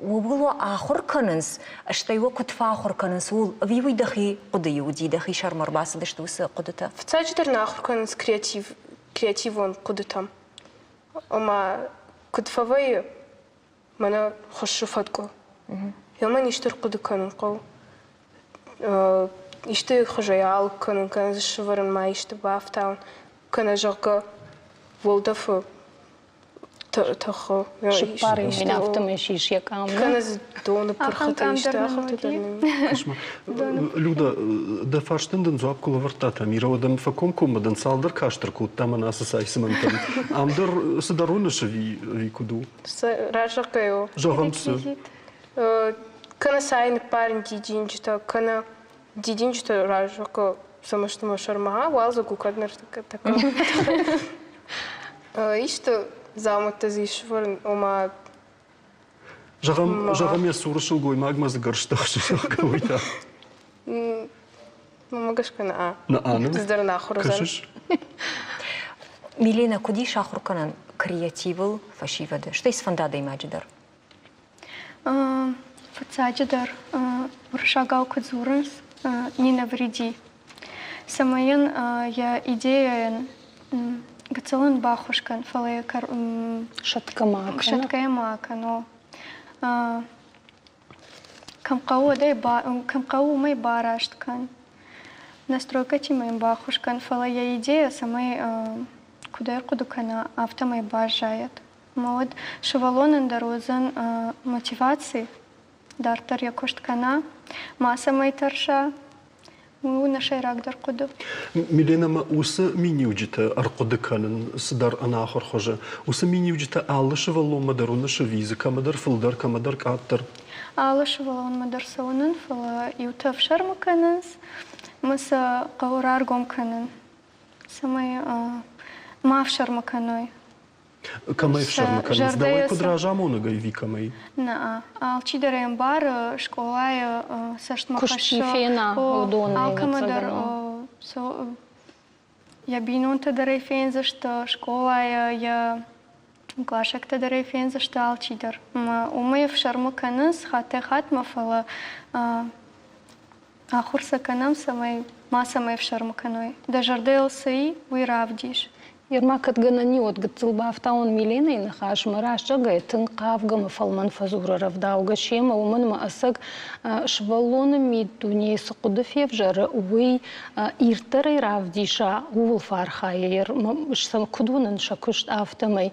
убуло ахур кананс, что его кутфа ахур кананс ул вивой дахи куды уди дахи шармар басы да что усы кудыта. В цачтер нахур кананс креативон куды там. Ама кутфавай мана хошу фатку. Яма ништер куды канан кол. Иште хожаял канан канан зашварен ма иште бафтаун канан жака волдафу тахо. Шипары минафтам ешиш якам. Канан дону пархата иште ахату. Люда, да фарштенден зуапкула вартата, мира одам факом комадан салдар каштар кут там анасасай симантам. Амдар садарунаша ви куду. Ражакаю. Жагамсы. Кана сайн парень дидинчта, кана дидин что ражоко самоштома шармага, уалза гукаднер така. И что замата зишвар ома Жағам я сурышыл гоймаг мазы гарштахшыл кавайта. Мамагашка на На аным? Тіздар нахурузан. Кашыш? Милена, куди шахурканан креативыл фашивады? Что из фандада имаджидар? Фацаджидар уршагау кудзурынс не навреди. Самайын я идея гацелын бахушкан фалая Шаткамака. шаткаямака, но камкау май барашткан. Настройка тимай бахушкан фалая идея самай куда кудукана автомай бажает. Мод шевалонын дарозан мотивации дартар якошткана маса май тарша нашай рагдар куду. Милена ма уса миниуджита аркодыканын сыдар анахор хожа. Уса миниуджита алышы валло мадаруна шавизы, камадар фылдар, камадар каттар. Алышы валлон мадар саунын фала ютав шармаканынс, маса каурар гомканын. Самай мав шармаканой. Камай в шармаканын. Сдавай кудражам онагай викамай. На, алчидарем бар школая саштмахашо. Кушчифена удонна Алкамадар я бинунта дарей фен за что школая я глашакта дарей фен за что алчидар. Умай в шармаканын хате хатма фала ахурса канам самай масамай в шармаканой. Дажардел саи уиравдиш. Ермакат гана не от гцылба автаун Милена и нахаш мараш жагай тын кавгам фалман фазура равдауга шема уман ма асак швалона ми дуне сукудфев жара уй иртары равдиша ул фархайер шсам кудунан шакушт автомай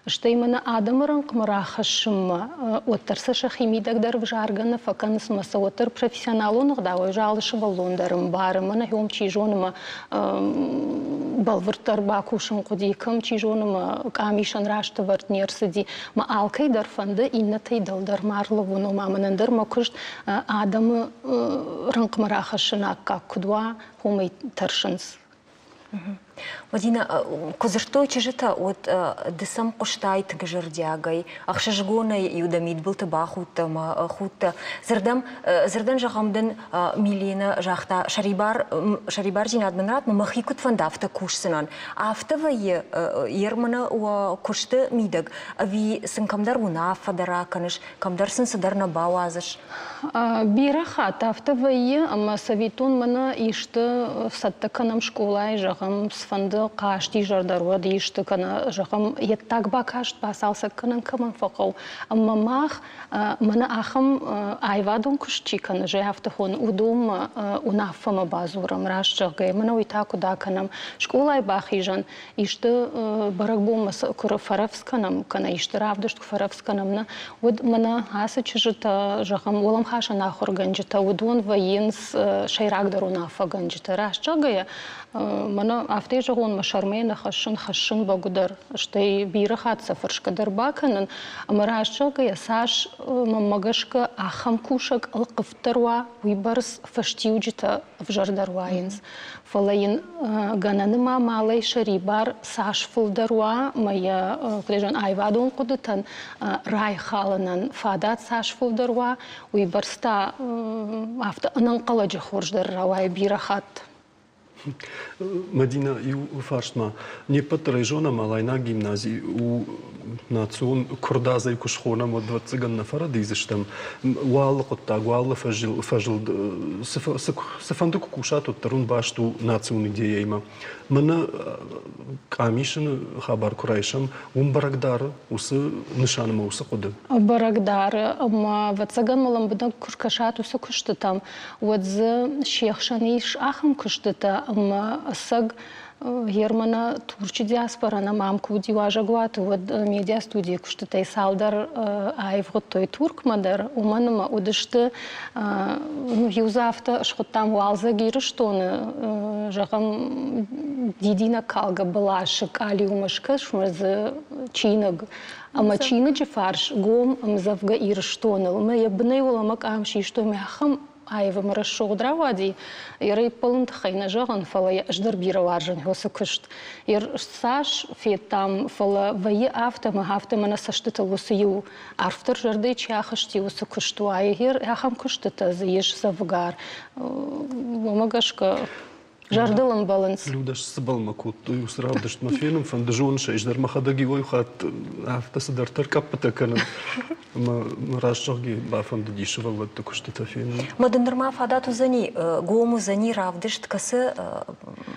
что именно адамырын кмарахашыма оттарса шахимидак дар в жаргана факанс маса оттар профессионалонық дауы жалышы валондарым барымына хем чижоныма балвыртар бакушын кудикам чижоныма камишан рашты вартнерсиди ма алкай дар фанды инна тайдалдар марлы вуну маманандар ма кушт адамы рынкмарахашына как кудва хумай таршынс. Вадина, козыртой чижита от десам коштай тгжердягай, ахшажгона юдамид был табахута ма хута. Зердан жахамдан Милена жахта шарибар жинадманрат ма махикут фандафта кушсынан. Афтава ермана у кушты мидаг. Ави сын камдар уна фадара каныш, камдар сын садарна бауазыш. Бирахат афтава ама савитун мана ишты саттаканам школай жахам фанды кашти жардарва дейшті кана жақым еттак ба кашт басалса канан каман фақау. Амма мах мана ахам айвадун кушчи кана жаяфтахон удум унафама базурам рашчагай. Мана уйтаку да канам школай бахижан ишты баракбум кура фаравсканам кана ишты равдышт фаравсканамна. Уд мана аса чижита жақым улам хаша нахор ганжита удун военс шайрагдар унафа ганжита рашчагая. Мана афте жагон машармена хашын багудар штай бирахат сафаршкадар баканын амарашчага ясаш мамагашка ахам кушак алқыфтарва уйбарс фаштиуджита вжардарваинс фалаин гананыма малай шарибар саш фулдарва мая клежан айвадон кудытан рай халанан фадат саш фулдарва уйбарста афта ананқаладжа хорждар равай бирахат. Мадина и у фашма не потрежона малайна гимназии у национ курдаза и кушхона мод 20 на фарадизиш там уал котта уал фажил сфандук кушат от тарун башту национ идея има мана камишин хабар курайшам барагдар усы нишанма усы куды барагдар ама вацаган малам буда кушкашат усы кушты там вот за шехшаниш ахам кушты та ама саг Германа турчи диаспорана мамку диважа гуату вот медиа студия кушты тай салдар айвгот той турк мадар уманма удышты юзафта шхоттам уалза гирыштоны жагам дидина калга балашык алиумашка шмаз чинаг ама чины фарш гом мзавга ирыштоныл мы ябней уламак амши что мяхам айвы мұрышы ғудравади, ерей пылын тахайна жағын фала ждар бира варжын хосы күшт. Ер саш фет там фала вайы автомана саштытыл высы ю. Арфтар жарды чахышти высы күшту айы ер яхам күштіті зайыш завгар. Вамагашка жардылым баланс. Людаш сыбалма кутtu usravdışt ma film fan de jonşa ejder ma khadagi voy khat aftası dar tarkapta kanın ma rashgi ba fan de dişva vat kuştu ta film. Мадындырма фадату зани, гому зани равдышт касы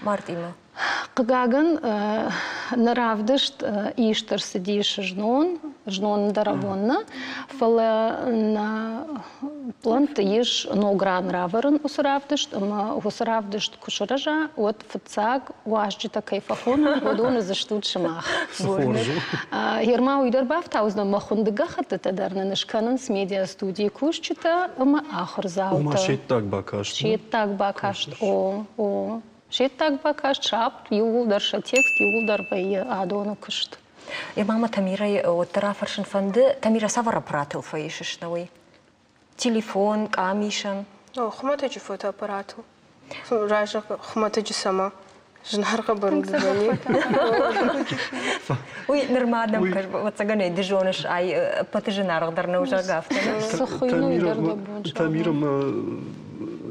мартима. Қығағын наравдышт иштер сидиш жнон дарабонна, фала на плант иш ногран раварен усравдышт, ама усравдышт кушаража, от фцаг уажджита кайфахон, водон заштут шамах. Ерма уйдербав таузна махундыга хатыта дарна нышканын с медиа студии кушчита, ама ахыр заута. Ума шеттак бакашт. Шеттак бакашт, о. Шеттак бакашт шапт, юлдарша текст, юлдар бай адона кушт. Мама Тамира от тарафаршин фанды, Тамира савара пратил фаишиш навой. Телефон, камишан. Хматыжи фотоаппарату. Ража хматыжи сама. Жнарга бандани. Уй, нормально, вот цагане дежониш, ай патыжинаргдар на уже гафта. Тамира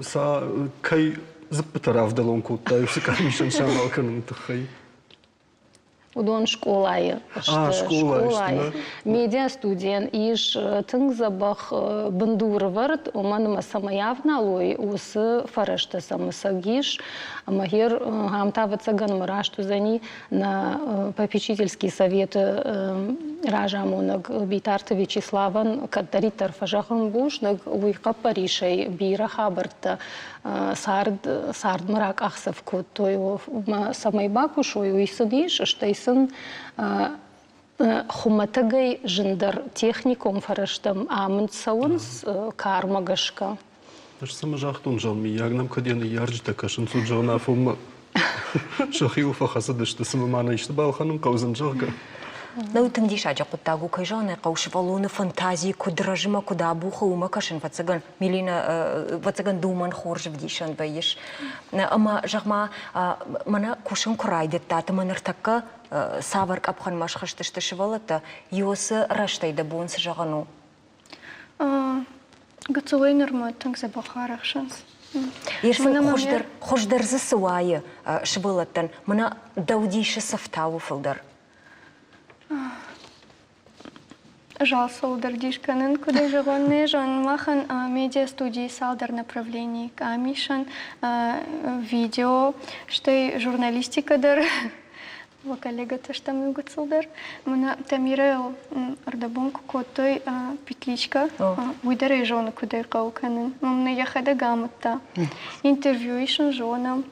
са кай запытарав далон кутта, юсы камишан шамал канын тахай. Удон школай. Школай. Медиа студиян иш тыңзабах бандуровард, оманыма самаявна лой усы фарешта самысагиш, амагер гамтава цаган марашту зани на попечительский совет Ражамонаг Битарта Вячеславан, кадаритар фажахам бушнаг уйка Паришей бира хабарта сард мрак ахсав кот той самайбаку шой уйсаниш, штайсан хуматагай жиндар техникум фараштам амын саунс кармагашка. Аж сама жахтун жалми, ягнам кадены ярджита кашын суджана фума шахиуфа хасадышты самамана ишты балханум каузан жахга. Ну, тындиш аджа куттагу кайжаны, каушевалуны фантазии кудражима куда буха ума кашын вацаган, милина вацаган думан хорж вдишан баиш. Ама жахма мана кушын курайды таты маныртакка савар капхан машхаштышты шевалата, юсы раштайды бунсы жағану. Гацулай норма тыңза бахарах шанс. Ерсен хождарзы сывайы шевалаттан, мана даудиші сафтаву фылдар. Жал солдар дишканын, куда жығонны жан махан медиа студии салдар направлений камишан, видео, что журналистикадар, во коллега-то что мы гуцалдар. Мына Тамира ардабонку котой петличка, уйдары жона куда кауканын. Мына яхада гаматта, интервью ишен жонам,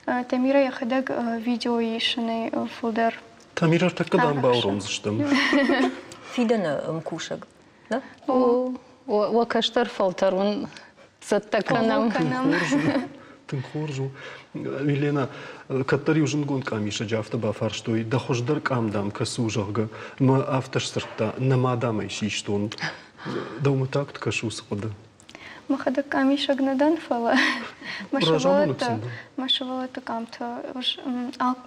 Тамира яхада видео ишены фулдар. Тамира такадан бауром заштам. Фидана мкушаг, да? О каштар фалтарун цаттаканам. Тынхоржу. Елена, каттари ужин гон камиша джафта бафар, что и да хождар камдам касужага, ма авташ сырта, намадама иши штон. Да ума так кашу схода. Махада камиша гнадан фала. Машавалата камта.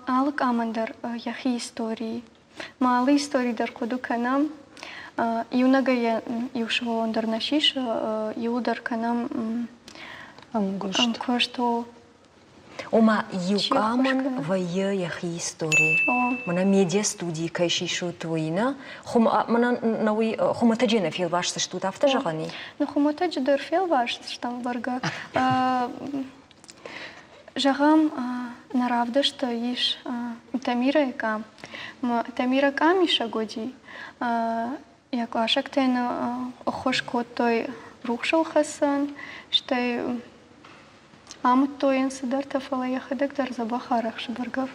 Алык амандар яхи истории. Малы истории дар коду канам. Юнага я юшваландар нашиш, юдар канам амгошто. Ома юкаман вая яхи истории. Мана медиа студии кайшишу твоина. Мана науи хуматаджина фил ваш что тафта жагани. Ну хуматадж дар фил ваш там барга. Жагам наравда что иш Тамира и кам. Тамира камиша годи. Як ашак тайна охош кот той рухшал хасан, что амут тоен садар тафала яхадак дар забахарах шбаргав.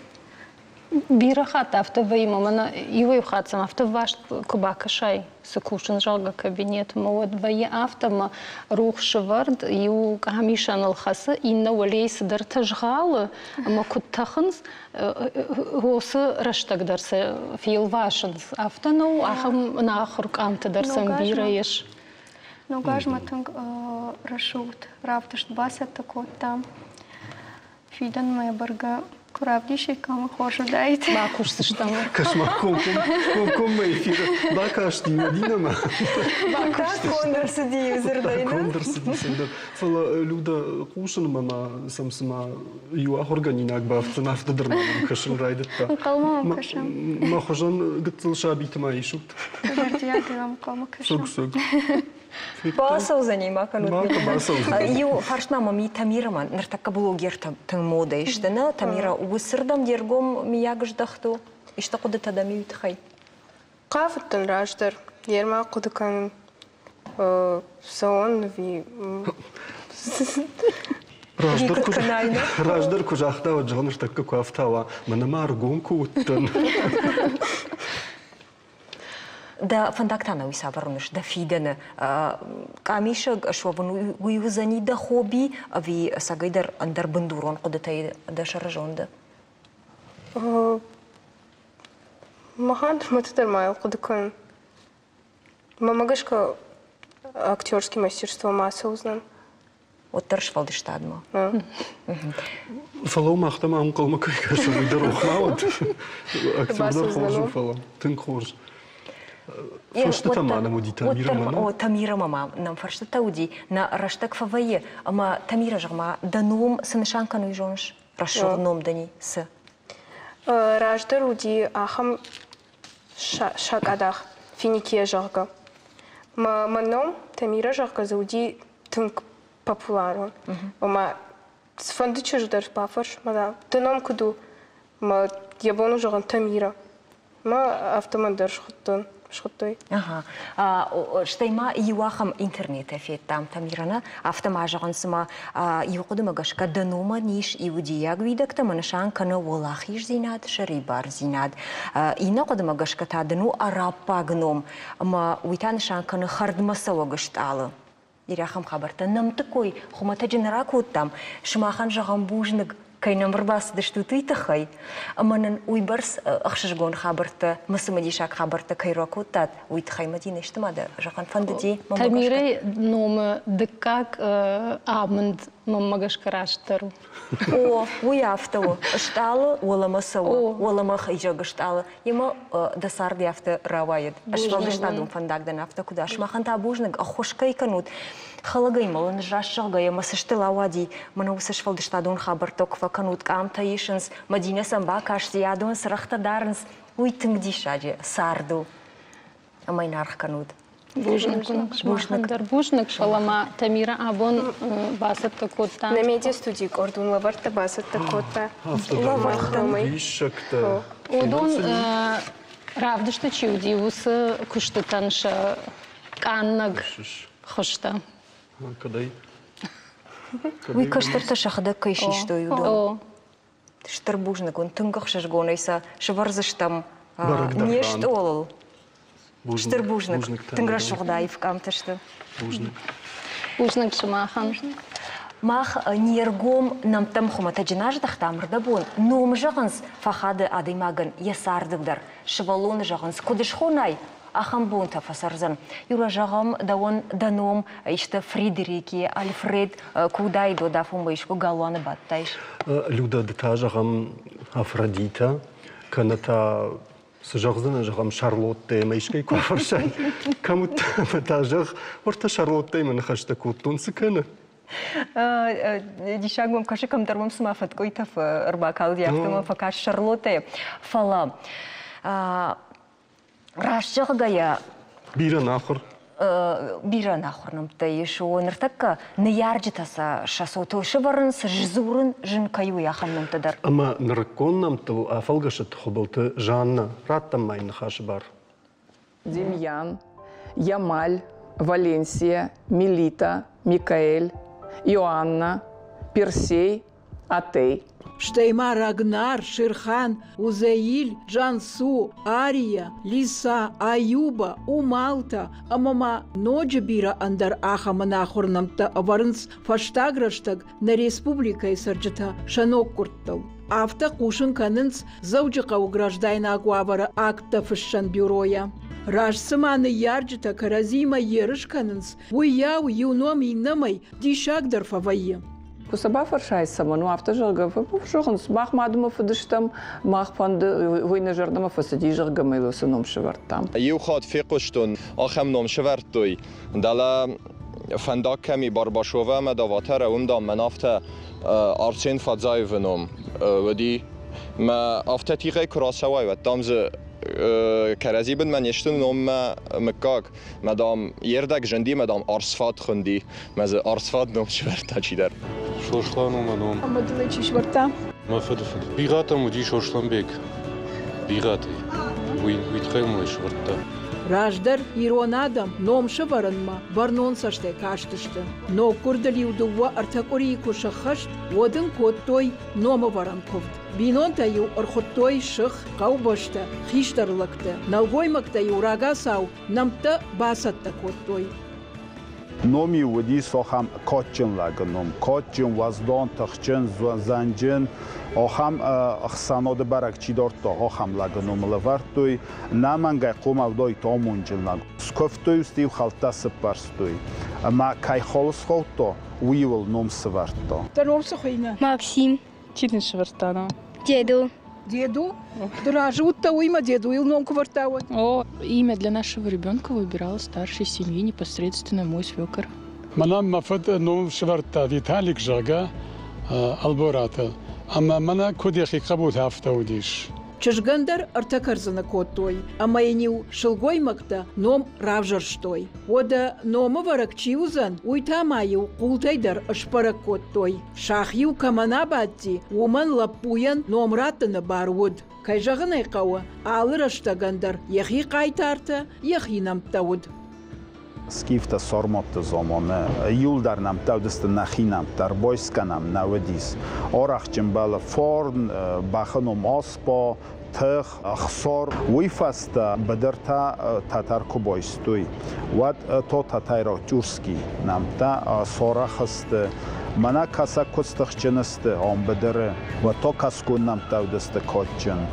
Бирахат автовыйма, мана его хатсам автоваш кубакашай сукушин жалга кабинет, мод вая автома рух швард ю камишан алхаса инна валей садар тажгалы, ама куттахынс госы раштак дарса фил вашынс автону ахам нахрук амты дарсам бираеш. Ну гажма танг рашут рафташт басат такот там. Фидан моя барга куравдиши кама хошу дайте. Бакуш сыштамы. Кошмар, ком эфир. Бакашти, Динамо. Так конверсы дизердайна. Конверсы дизердайна. Фала люда кушан мама самсма юа органинак бафтан автодерман кашан райдетта. Калма кашам. ما خجان قتل شابيت ما يشوت. Жартияты вам кама кашам. Сук. Басау занима канут. Малка басау. Ю фаршнама ми тамираман нартакка блогер там мода иштена тамира усырдам дергом миягждахту ишта куды тадами утхай. قافة راجدر يرمى قد كان صون في راجدر كجاختا وجهنش تكا كوافتاوا من ما ارغون كوتن. Да фандактана уисабарунш да фидена камиша швабун уюзани да хобби ви сагайдар андар бандурон кудытай да шаражонда. Махандр матадермайл قد كان мамагашка актерское мастерство масса узнан. Вот таршвалды штадма. فلو ما اختم عن قوم كيكاش ويدروخ معود اكتر خرج فلو تنخرج. Фаршта тамана муди тамира мана. О тамира мама нам фаршта тауди на раштак фавае ама тамира жама данум сыншанка ну жонш рашов ном дани с. Раждар уди ахам шакадах финикия жарга. Маном тамира жарга зауди тынк популярен. Ама сфанды чуждар пафарш мада даном куду ма ябону жарган тамира. Ма автомандер шхуттон. Шхуттой. Ага. Штайма юахам интернет эффект там тамирана автомажаган сма юқудымагашка данума ниш иудияг видакта манашан кана волахиш зинад шарибар зинад ина қудымагашка та дану арапа гном ама уитаншан кана хардмасавагашталы. Иряхам хабарта нам такой хумата дженеракут там шмахан жаган бужныг кайнам барбас даштуты тахай аманан уйбарс ахшжгон хабарта масамадишак хабарта кайракутат уйтхай мадина иштамада жахан фандди Тамире номы дыкак амнд мамагашка раштару. О уяфтау шталы уламасау уламах ижагашталы има дасарди авто равает ашвалдыштадум фандагдан авто куда шмахан табужныг ахошкай канут халагай малын жашшалгая масыштыла вади мана усашвалдыштадун хабарток факанут камтаишенс мадина самба кашти ядун срахта дарнс уйтыңди шаджи сарду амайнарх канут. Бужнак шалама тамира абон басат такотта. На медиа студии кордун лаварта басат такотта. Лаварта вишакта. Одон равдышты чуди ус куштатанша каннаг хошта. Кадай. Уй каштарта шахда кайши что юдо. Штар бужнак он тынгах шашгонайса шварзыштам нешт олал. Штар бужнак тынгра шугдаев камташты. Бужнак шамахан. Мах нергом нам там хумата джинаждах тамрда бун. Ном жаганс фахады адаймаган ясардыгдар. Швалон жаганс кудышхонай. Ахам бунта фасарзан. Юра жагам даон даном иште Фридерики, Альфред кудайдо да фумбаишку галуаны баттайш. Люда дата жагам Афродита, каната сжагзана жагам Шарлотте маишкай куфаршай. Камут та жаг орта Шарлотте мен хашта куттун сыканы. Дишагмам каши камдармам смафат койтаф рбакал диафтама факаш Шарлотте. Фала. Рашжагая Бира нахур. Бира нахурным тайшо нартакка неярджитаса шасото шыбарын сжзурын жинкаю яханным тадар. Ама нарконнам то афалгашат хобалты Жанна раттаммайн хашбар. Демьян, Ямаль, Валенсия, Мелита, Микаэль, Иоанна, Персей, Атей. Штейма, Рагнар, Ширхан, Узаиль, Джансу, Ария, Лиса, Аюба, Умалта, Амама, Ноджабира андар Ахаманахурнамта, Аварнс, Фаштаграштаг, на республика и Сарджата, Шанок Курттал. Авто Кушин Канынс, Зауджика уграждайна Агуавара акта фышшан бюроя. Раш сыманы ярджыта каразима ерышканынс, уяу юном инамай дишагдыр фавайы. Кусаба фаршайса, ману автожалга, фушохнс, мах мадума фадыштам, мах панды войны жардама фасади жарга майлосы номшевартам. Юхат фикуштун, ахам номшевартуй, дала فندق کمی بارباشوه مداواتر اون دام من افته آرچین فضای ونوم ودی ما افته تیغه کراسوای و دامز کرازی بن من یشتن نوم مکاک مدام یردک جندی مدام آرسفات خوندی مز آرسفات نوم شورتا چی در شوشلان اومدم اما دلی چی شورتا؟ ما فدفد بیغاتم ودی شوشلان بیگ بیغاتی ویتخیل موی شورتا Раждар иронадам номшы варынма барнон саште каштышты. Но курдали удува артакури куша хашт, водын коттой номы варан ковд. Бинон таю архоттой шых каубашта, хиштарлыкты. Налгоймакта юрага сау, намта басатта коттой. نومی ودی سوخم کاتچن لگنم کاتچن وزدان تخچن زنجن آخم اخساناد برک چی دارد تا آخم لگنم لورتوی نمانگای قوم افدای تامونجن لگ سکفتوی استیو خالتا سپرستوی اما کای خالص خالتا ویول نوم سورتا تا نوم سخوینه؟ Максим. Читин швартана. Деду. Деду? Дражут-то уйма деду, и ном квартаует. О, имя для нашего ребенка выбирал старший семьи непосредственно мой свекор. Манам мафад ном шварта Виталик жага албората. Ама мана кодехи кабут хафтаудиш. Чашгандар артакарзана коттой, а майнил шелгоймакта ном равжарштой. Ода нома варакчиузан уйтамаю култайдар ашпарак коттой. Шахью каманабатти уман лапуян номратана баруд. Кайжаганай кауа алыраштагандар яхи кайтарта яхи намтауд. скифта сормот замانه یول در نمتو دست نخینم در بایس کنم نودیس آرخ جنبال فورن بخنم آسپا تخ اخسار ویفست بدرتا تاتر کو بایستوی و تو تاتایرا جورسکی نمتا سارخ است منا کسا کستخ جنست آم بدره و تو کس کن نمتو دست کاتجن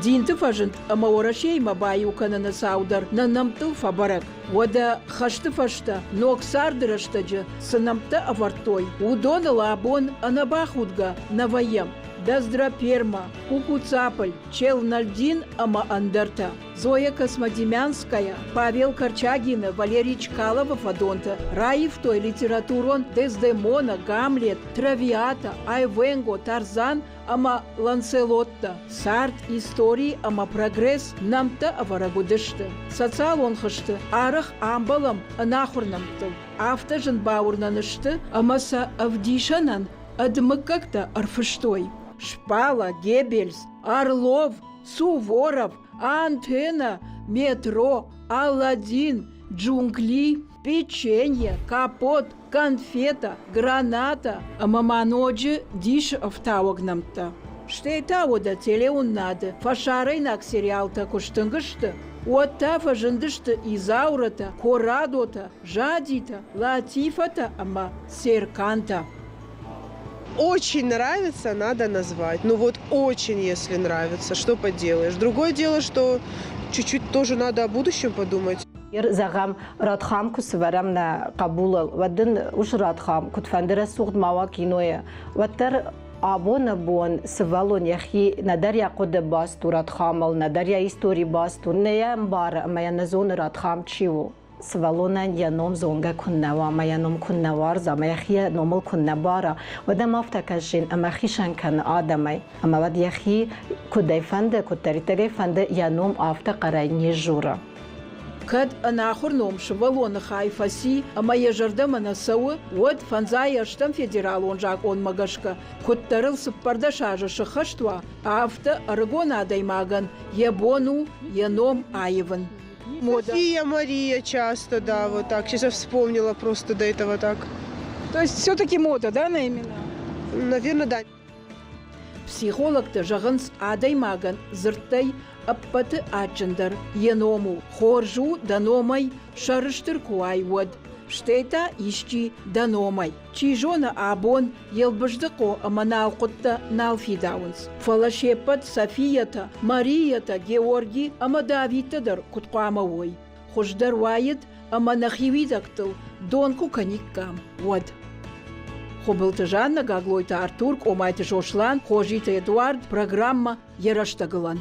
Динты фажент, ама орашей мабаю канана саудар, на намтыл фабарак. Вода хашты фашта, ног сардырыштаджа, санамта авартой. Удона лабон, анабахудга, наваем. Dazdra Перма, Куку Цаполь, Чел Нальдин, Ама Андерта, Зоя Космодемянская, Павел Корчагина, Валерий Чкалова, Фадонта, Раев той литературон, Дездемона, Гамлет, Травиата, Айвенго, Тарзан, Ама Ланселотта, Сарт, Истории, Ама Прогресс, Намта Аварагудышты. Социалон хышты, Арах Амбалам, Анахурнамтыл, Автожен Баурнанышты, Амаса Авдишанан, Адмыкакта Арфыштой. Шпала, Геббельс, Орлов, Суворов, Антенна, Метро, Аладдин, Джунгли, печенье, капот, конфета, граната, а маманоджи диш автауагнамта. Штейта ода телеун надо, фашарайнак сериалта куштынгышты. Отта фажындышты Изаурата, Корадота, Жадита, Латифата, ама Серканта. Очень нравится, надо назвать. Ну вот очень, если нравится, что поделаешь. Другое дело, что чуть-чуть тоже надо о будущем подумать. زغم رادخام كسفرم نا قبول ودن وش رادخام كنت فندرس سوق مواكينويا وتر آبون بون سوالون يخي ندر يقود باستو رادخامل ندر يستوري باستو نيام بار ما ينزون رادخام تشيو سوالونا ينوم زونغا كنوا ما ينوم كنوار زما يخي نومل كنبارا ودم افتكشين اما خيشان كان آدمي اما ود يخي كدي فند كتريتري فند ينوم افتقراني جورا كد أنا آخر نوم شوالون خايفاسي أما يجردم أنا سوى ود فنزاي أشتم فيدرالون جاك أون مغشكا كترل سبردا شاجة شخشتوا أفتا أرغونا даймаган ебону еном аеван. София, Мария часто, да, вот так. Сейчас я вспомнила просто до этого так. То есть все-таки мода, да, на имена? Наверное, да. Психолог-то жагынс адаймаган зырттай аппаты ачындар еному хоржу даномай шарыштыр куай вод. штейта ишчи даномай. Чижона абон елбждыко аманал кутта налфидаунс. Фалашепат Софията, Марията, Георги, ама Давитадыр кутқамавой. Хождар вайд ама нахивидактыл донку каниккам. Вад. Хобылтыжанна гаглойта Артурк омайты жошлан, хожита Эдуард программа Яраштагылан.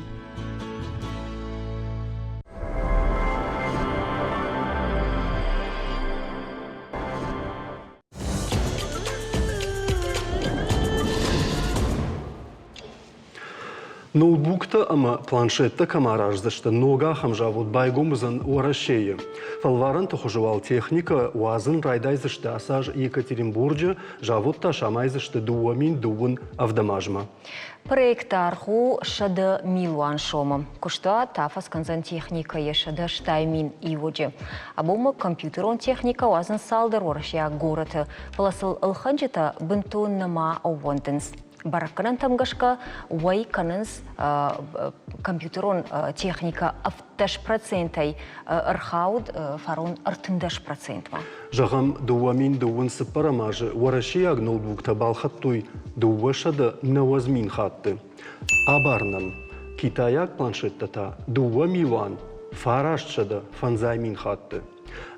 Ноутбукта ама планшетта камараждышты нога хамжавуд байгумызын уарашее. Фалваран тухужевал техника уазын райдайзышты асаж Екатеринбурге жавуд шамайзышты дуамин дуун авдамажма. Проекта арху шады милуан шомы. Кушта тафас канзан техника ешады штаймин иводжи. Абума компьютерон техника уазын салдар уарашия гораты. Паласыл ылханджита бынтун нама аувандынс. Баракканан тамгашка уай канынс компьютерон техника авташ процентай архауд фарон артындаш процентма. Жағам дуамин дуун сыпарамажы уарашияг ноутбукта балхаттуй дуашады навазмин хатты. Абарнан Китаяк планшеттата дуа милуан фарашчады фанзаймин хатты.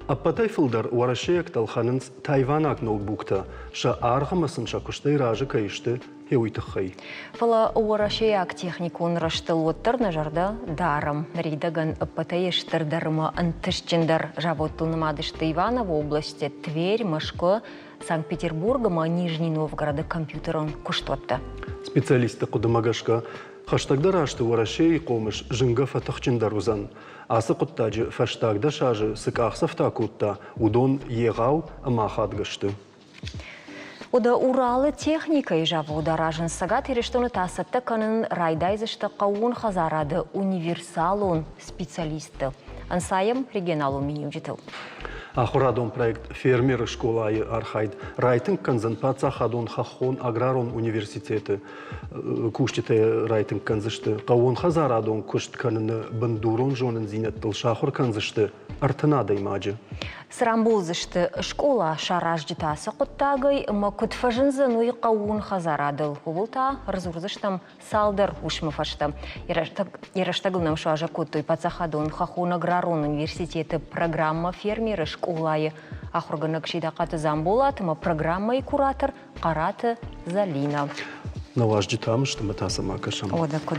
Апатай фылдар уарашияк талханынс Тайванак ноутбукта ша архамасын шакуштай ражы кайышты хеуйтықхай. Фала уарашияк техникун раштыл оттыр нажарда дарым. Рейдаган апатай эштырдарыма антышчендар жавоттылнымадышты Иваново области Тверь, Мышкы, Санкт-Петербурга, Нижний Новгорода компьютерон куштотты. Специалисты кудымагашка хаштагда рашты уарашей комыш жынга фатахчендар узан. Асы құттаджы фаштагда шажы сыкақсафта кутта удон егау амахадгашты. Ода Уралы техника и жавода ражын сагат ерештоны тасатты канын райдайзышты қауын хазарады универсалун специалисты. Ансайым регионалу миним жетіл. Ахурадон проект фермеры школайы архайд. Райтинг канзан паца хадон хахон аграрон университеты. Куштите райтинг канзышты. Қауын хазарадон кушт каныны бандурон жонын зинеттыл шахур канзышты. Артынада имаджы. Срамбулзышты школа шараждитасы құттагай, ма күтфажынзы нуй қауын хазарадыл. Улылта разурзыштам салдар ушмыфашты. Ераштагылным шуажа күттой пацахадон хахон аграрон университеты программа фермеры школайы. Ахурганық шидақаты замболат, ма программа и куратор қараты Залина. Наваждитам, что мы та сама кашам. Ода куд.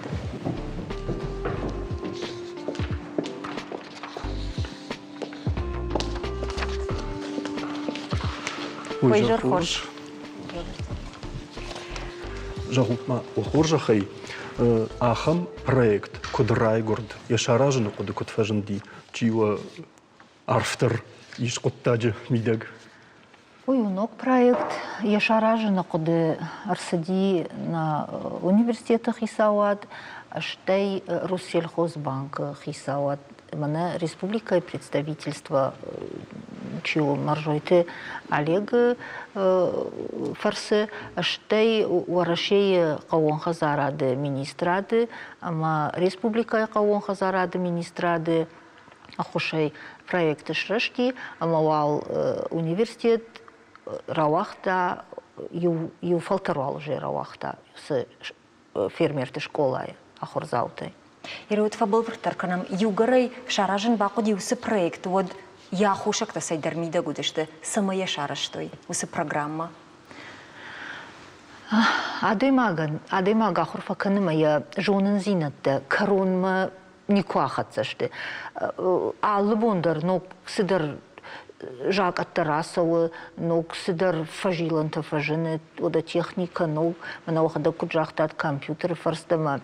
Ой, хош. Жагупма охоржахай ахам проект кудрайгурд. Я шаражны куды кутфажынди. Чиwa арфтер иш куттаджы мидаг. Ой, унок проект. Я шаражны куды арсади на университетах хисауат, аштай Россельхозбанк хисауат. Мана республика и представительство чего маржойте Олег фарсы аштай уарашей кауон хазарады министрады, ама республика кауон хазарады министрады ахушай проекты шрашти, ама вал университет равахта ю фалтервал уже равахта с фермерты школай ахурзаутай. Ирут фабыл выртарканам югарай шаражын бақуди усы проект. Вот я хушак-то сайдармида гудышты самая шараштой усы программа. Адаймага хурфаканыма я жонын зинатты коронма никуахатсашты. Аллы бондар, но сыдар жак аттарасовы, но сыдар фажиланты фажины, ода техника, но мана охада куджахтат компьютер фарстама.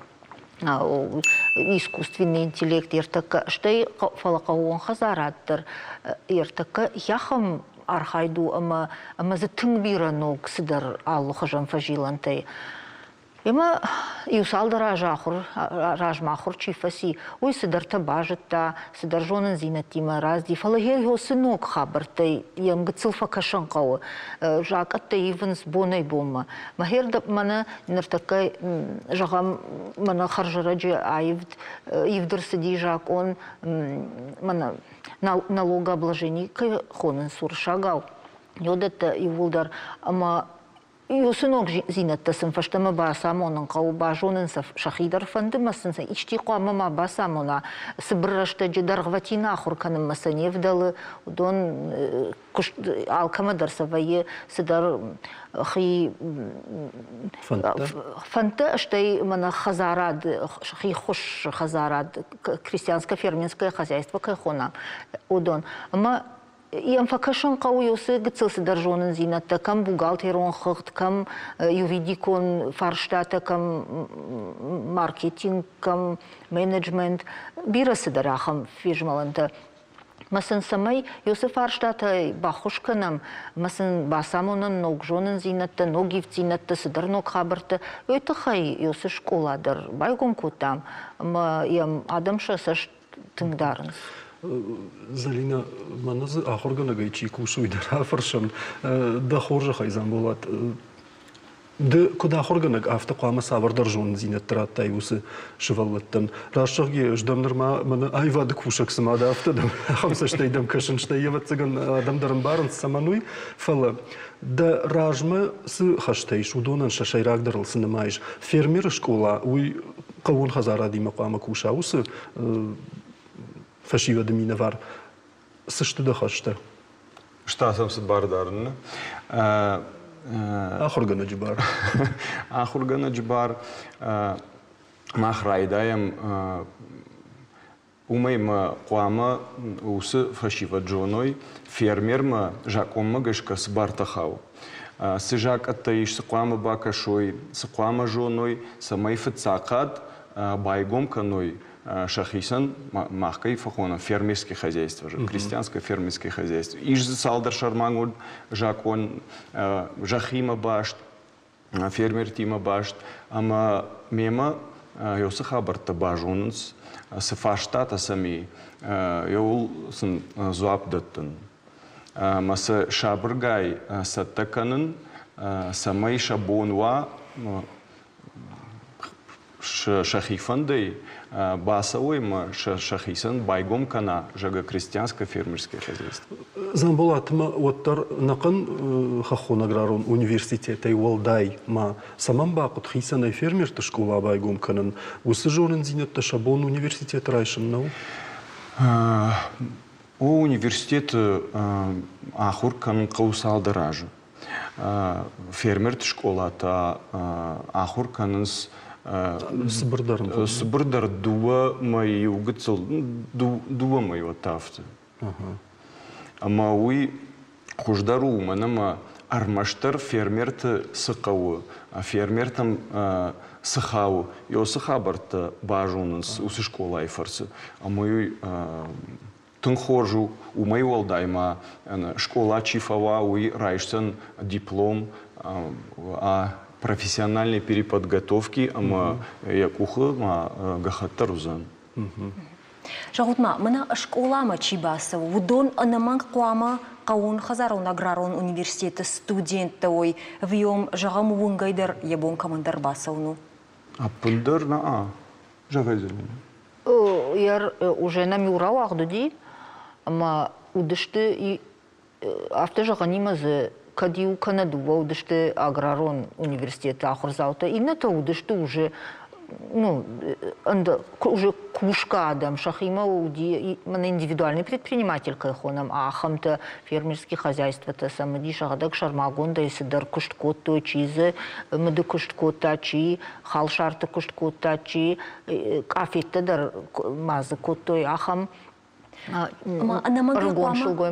Искусственный интеллект ертака штай фалакауон хазараттыр ертака яхам архайду ама за тыңбира ног сидар аллу хажан фажилантай Ема юсалда ражмахур чифаси, ой сидарта бажетта, сидаржонын зинатима разди, фалагер его сынок хабартай, ям гцилфа кашанкау, жакатта ивенс бонай бома. Махерда мана нертакай жагам мана харжараджи ивдер сиди жак он мана налогообложений кай хонен сур шагал. Йодата и вулдар, ама Юсынок зинаттасын фаштама басамонын қау бажонын шахидар фандымасын ичти қуамама басамона сыбырашта жедарғватина ахурканым масане вдалы удон алкамадар савайы сыдар хи фанта штай мана хазарад хи хуш хазарад крестьянско-фермерское хозяйство кайхона удон ама Ям факашон кауюсы гцелсы даржонын зинатта, кам бухгалтерон хыхт, кам юридикон фарштата, кам маркетинг, кам менеджмент, бирасы дарахам фижмаланта. Масын самай юсы фарштата бахушканам, масын басамонын ногжонын зинатта, ногив зинатта, сыдар ног хабарта, өйті хай юсы школадар, байгон кутам, ям адамша саш тыңдарынс. Залина, маназы ахоргана гайчи кушуй дара фаршам да хоржа хайзан болат. Да куда ахорганак автоқама савардар жон зинат траттай усы шываллаттан. Рашшағге ждамнырма мана айвады кушак самада автодам. Хамса штайдам кашын штай еватсаган адамдарын барын самануй фала. Да ражма сы хаштайш удонан шашайрагдырыл сынымайш. Фермер школа уй қавун хазара дима қама куша усы Фашива демина вар. Също да хаща. Šta sam se bar darne? Ахургана джибар. Ахургана джибар. Мах райдаем умайма қуама усы фашива джоной фермерма жакомма гашка с бартахау. Сыжак аттаиш сықуама бакашой, сықуама жоной, самай фыцақат байгом каной. Шахисан махкай фахона фермерское хозяйство, крестьянское фермерское хозяйство. Иж салдар шармангуд жакон жахима башт, фермер тима башт, ама мема ёсы хабарта бажунс сафаштата сами ёл сын зуап даттын. Маса шабыргай саттаканын самай шабонва шахифандай басовойма шахисан байгом кана жага крестьянское фермерское хозяйство. Замболатма оттар нақын хахон аграрон университета и волдай ма самам бақыт хисана фермерта школа байгом канан усы жорын зинетта шабон университет райшын нау? О университет ахур канан қаусалды ражы. Фермерт школата ахур кананс Сыбырдар дуа мои угцел дуа моего тафта. Ама уй хуждару манама армаштар фермерта сыкаву, а фермертам сыхаву. Йо сыхабарта бажунанс усы школа айфарсы. Ама уй тынхоржу у моей волдайма школа чифава уй райшсан диплом профессиональной переподготовки, ама якуха ма гахаттарузан. Жагутма, мына школама чибаса, вудон анаман куама каун хазарон аграрон университета студента ой вьем жагам вунгайдар ебон командар басауну. А пундар на жагайзелин. Яр уже на мюрау ахдуди, ама удышты и автожаганима за Кадиу Канаду, удышты аграрон университета ахурзаута, и на то удышты уже, ну, уже кушка адам шахима уди, мана индивидуальный предприниматель кайхонам, а ахам-то фермерские хозяйства-то самоди шагадак шармагон, да и сидар кушткот-то чизы, мады кушткот-то чи, халшар-то кушткот-то чи, афет-то дар мазы кот-то ахам,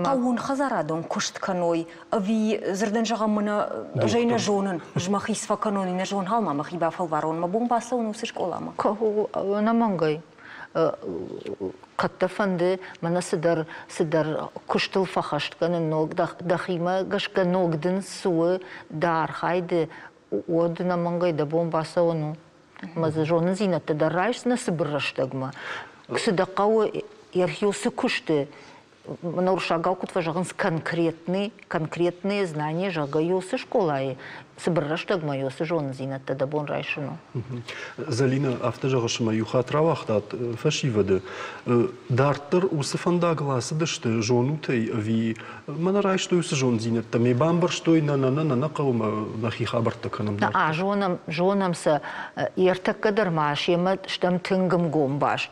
Каун хазарадон куштканой, ви зерден жагамына жайна жонын, жмахисва канони на жон халма махиба фалварон, ма бон басауну усы школама. Каху намангай. Каттафанды мана сидар куштыл фахаштканы ног дахима гашка ногдын суы дар хайды одна мангай да бомбаса ону. Маза жонын зинатты да райшна сыбырраштагма. Ксыда қауы ерхиосы күшті. Мына ұршағау күтва жағынс конкретные знания жаға йосы школай. Сыбырраштагма йосы жонын зинатты да бон райшыну. Залина автожағышыма юхат равақтат фашивады. Дарттыр усы фандағыласы дышты жону тей ви мана райшты усы жон зинатты. Ме бамбар штой на қауыма нахи хабарты канам. Жонамсы ертік кадырма шемет штам тынгым гомбашт.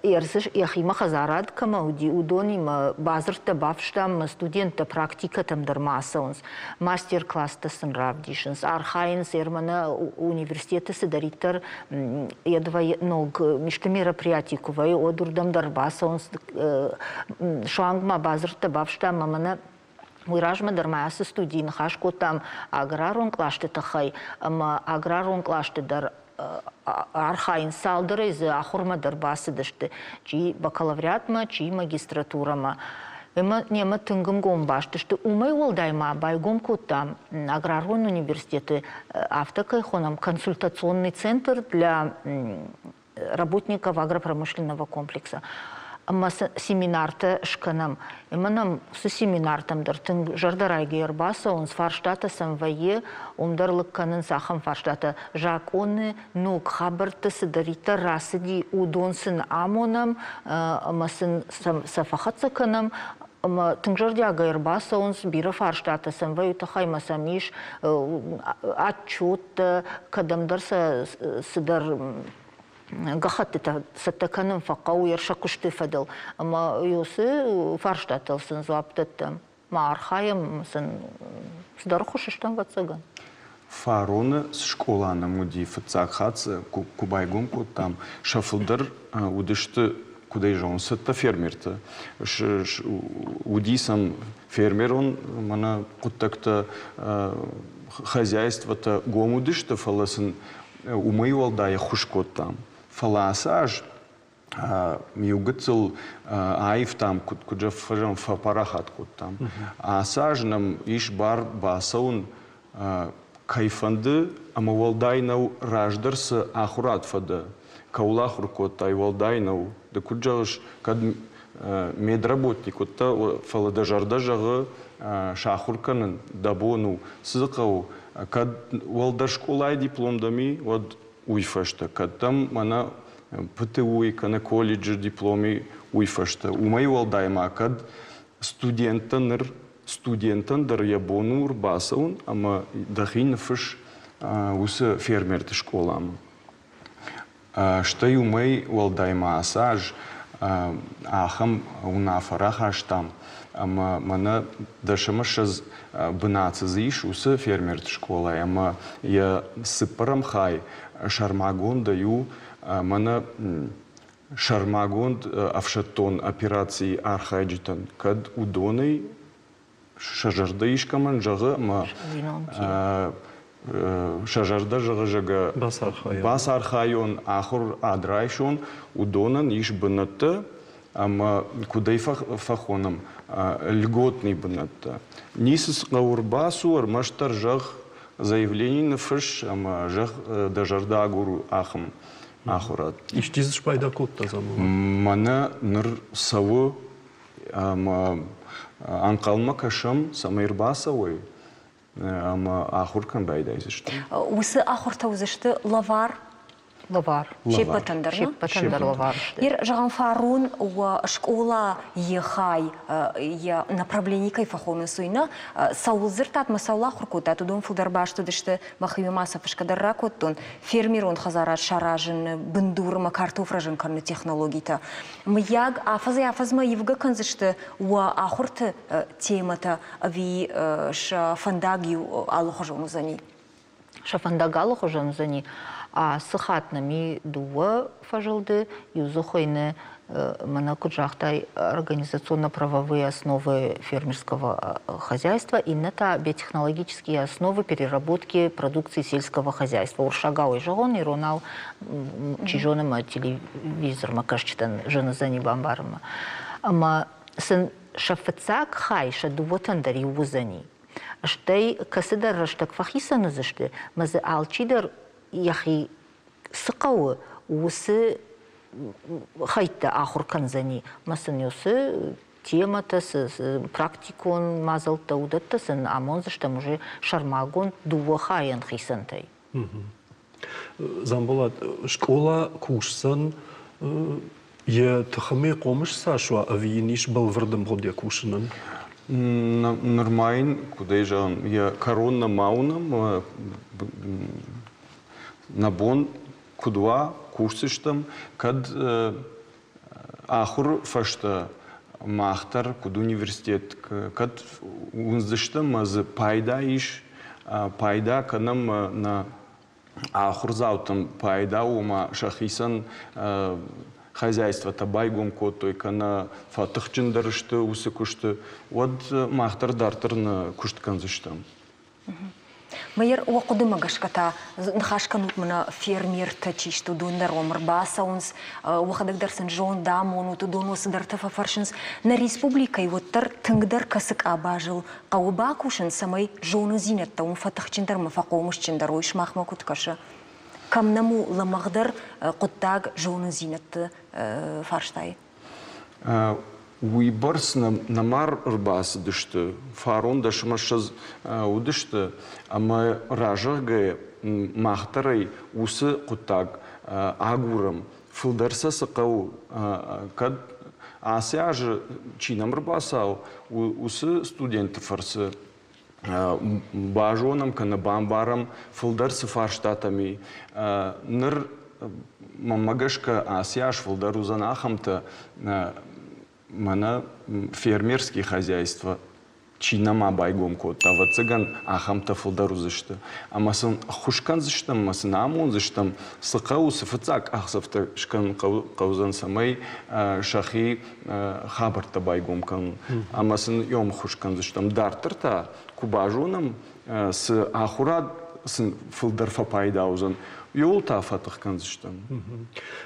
Ерсиш яхима хазарад кама уди удонима базырта бафштам студента практика там дармасаунс мастер-класс сын равдишинс архайнс ермана университета сидаритар едва ног мишты мероприятий кувай одурдам дарбасаунс шангма базырта бафштам мамана Уйражма дармаясы студийн хашко там аграрон клашты тахай аграрон клашты дар архайн салдыры из ахурма дарбасы дышты, чи бакалавриатма, чи магистратурама. Эма нема тынгым гомбашты, что умай волдайма байгом кутам аграрон университеты автокой хонам консультационный центр для работников агропромышленного комплекса. Ама семинарта шканам. Иманам с семинартам дартын жардарайги ербаса, он с фарштата самвае, умдарлык канын сахам фарштата жаконы, нук хабарты садарита расыди удонсын амонам, ама сын сафахатса канам, ама тыңжардяга ербаса, он с бира фарштата самвае, тахайма самиш, отчет, кадамдар садар Гахатта саттаканын фақау ершакушты фадал. Ама юсы фарштатылсын зуаптыттым. Ма архаем сын сдар хушыштан ватсаган. Фароны с школаным уди фацахацы кубайгумку там шафылдар удышты куда жон сатта фермерта. Уди сам фермер он мана куттакта хозяйство-то гомудышты фаласын умывал да я хушкот там. Фаласаж миугцел айф там куджа фажам фапарахат кут там. Асаж нам иш бар басаун кайфанды амавалдайнау раждарсы ахурат фада. Каулахур кот айвалдайнау. Да куджаш кад медработник отта фаладажарда жағы шахурканын дабону сызықау. Кад валдар школай дипломдами вот уйфашта, кад там мана ПТУ на колледж дипломи уйфашта. Умай валдайма кад студентан дар ябону урбасаун, ама дахин фыш усы фермерты школам. Что умай валдайма асаж ахам унафарахаштам. Ама мана дашамашаз бынацызыш усы фермерты школа. Ама я сыпарам хай шармагон даю мана шармагон авшатон операции архайджитан кад удоны шажардаишкаман жағы ма шажарда жага бас архайон ахур адрайшон удонан иш бынатты ама кудай фахоном льготный бынатты. Нисыс гаурбасу армаштар жаг заявлений на фыш, ама жаг дажарда агуру ахым ахурат. Иштизыш пайда котта заму. Мана ныр савы ама анкалма кашам самайрбаса ой. Ама ахуркан байда изышты. Усы ахурта узышты лавар. Лавар. Шеппатандар, ну? Шеппатандар лавар. Ир жаган фарун у школа ехай я направление кайфахоны суйна саулзыртат масалла хуркута тудон фулдарбашты дышты бахыми маса фашкадарра коттон фермерон хазарат шаражын бындурма картофражын карны технологийта мыяг афазма евга канзышты уа ахурты темата ви шафандагию алухожону зани. Шафандага алухожону зани. А сыхатнами дуа фажылды, юзухойны мана куджахтай организационно-правовые основы фермерского хозяйства и нета биотехнологические основы переработки продукции сельского хозяйства. Уршагау и жагон и ронал чижоным телевизором, кажется, жена за небамбаром. Ама сын шафцак хайша дувотандари узани. Штей касыдар раштак фахисаны зашты. Мазы алчидар яхи сықауы усы хайта ахур канзани. Масын юсы темата практикон мазалта удаттасын, амон заштам уже шармагон дува хаян хисантай. Замболат, школа кушсан, je тхаме комыш сашва, а виниш был врдом годе кушанан. Нормайн, куда же я корона мауном, набон кудва курсиштам, кад ахур фашта махтар, куд университет, кад унзиштам аз пайда иш, пайда канам на ахур заутам пайда ума шахисан хозяйство табайгум котой кана фатыхчын дарышты усы кушты вот махтар дартыр на кушткан зыштам. Майер оқуды магашката нхашкан утмана фермер тачишты дондар омыр басаунс уақадагдарсын жон дамон уты донусы дартафа фаршынс на республикай воттар тыңдар касык абажыл қауыба кушын самай жоны зинетта он фатыхчындар мафақомышчындар ойш махма куткашы. Камнаму ламагдар құттаг жоны зинетті фарштай? Уйбарс намар рбасы дышты, фарон дашмашыз удышты, ама ражага махтарай усы құттаг агурам фылдарса сықау, кад асяжы чинам рбасау, усы студенты фарсы бажоном, канабамбарам, фылдарсы фарштатами, ныр мамагашка асяж фылдару занахамта мана фермерские хозяйства чинама байгом кота вот цыган ахамта фылдару зышты. А масын хушкан зыштам, масын амун зыштам сықау сыфыцак ахсафта шкан қаузан самай шахи хабарта байгом кан. А масын йом хушкан зыштам дартырта кубажунам с ахурад сын фылдарфа пайдаузан. Yol tafatıq kanzıştam.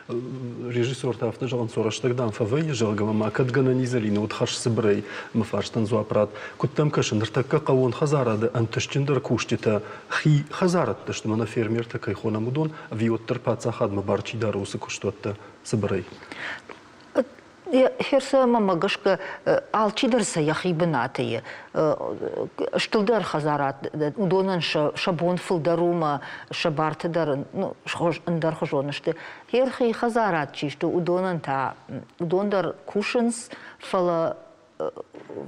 Rejissor tafta jalan soraştıqdan favay jalgama ma kadgana nizalina utxash sibray mafarshtan zuaprat kuttam kashin rtakka qawon khazarada antashchindar kushtita khi khazarat tashtmana fermer takay khonamudon viottar patsa khadma barchi darusi kushtotta sibray. Херса мамагашка алчидарса яхибынатые. Штылдар хазарат, удонан шабон фылдарума, шабартыдар, ну, шхожандар хожонышты. Херхи хазарат чишто удонан та, удондар кушанс фала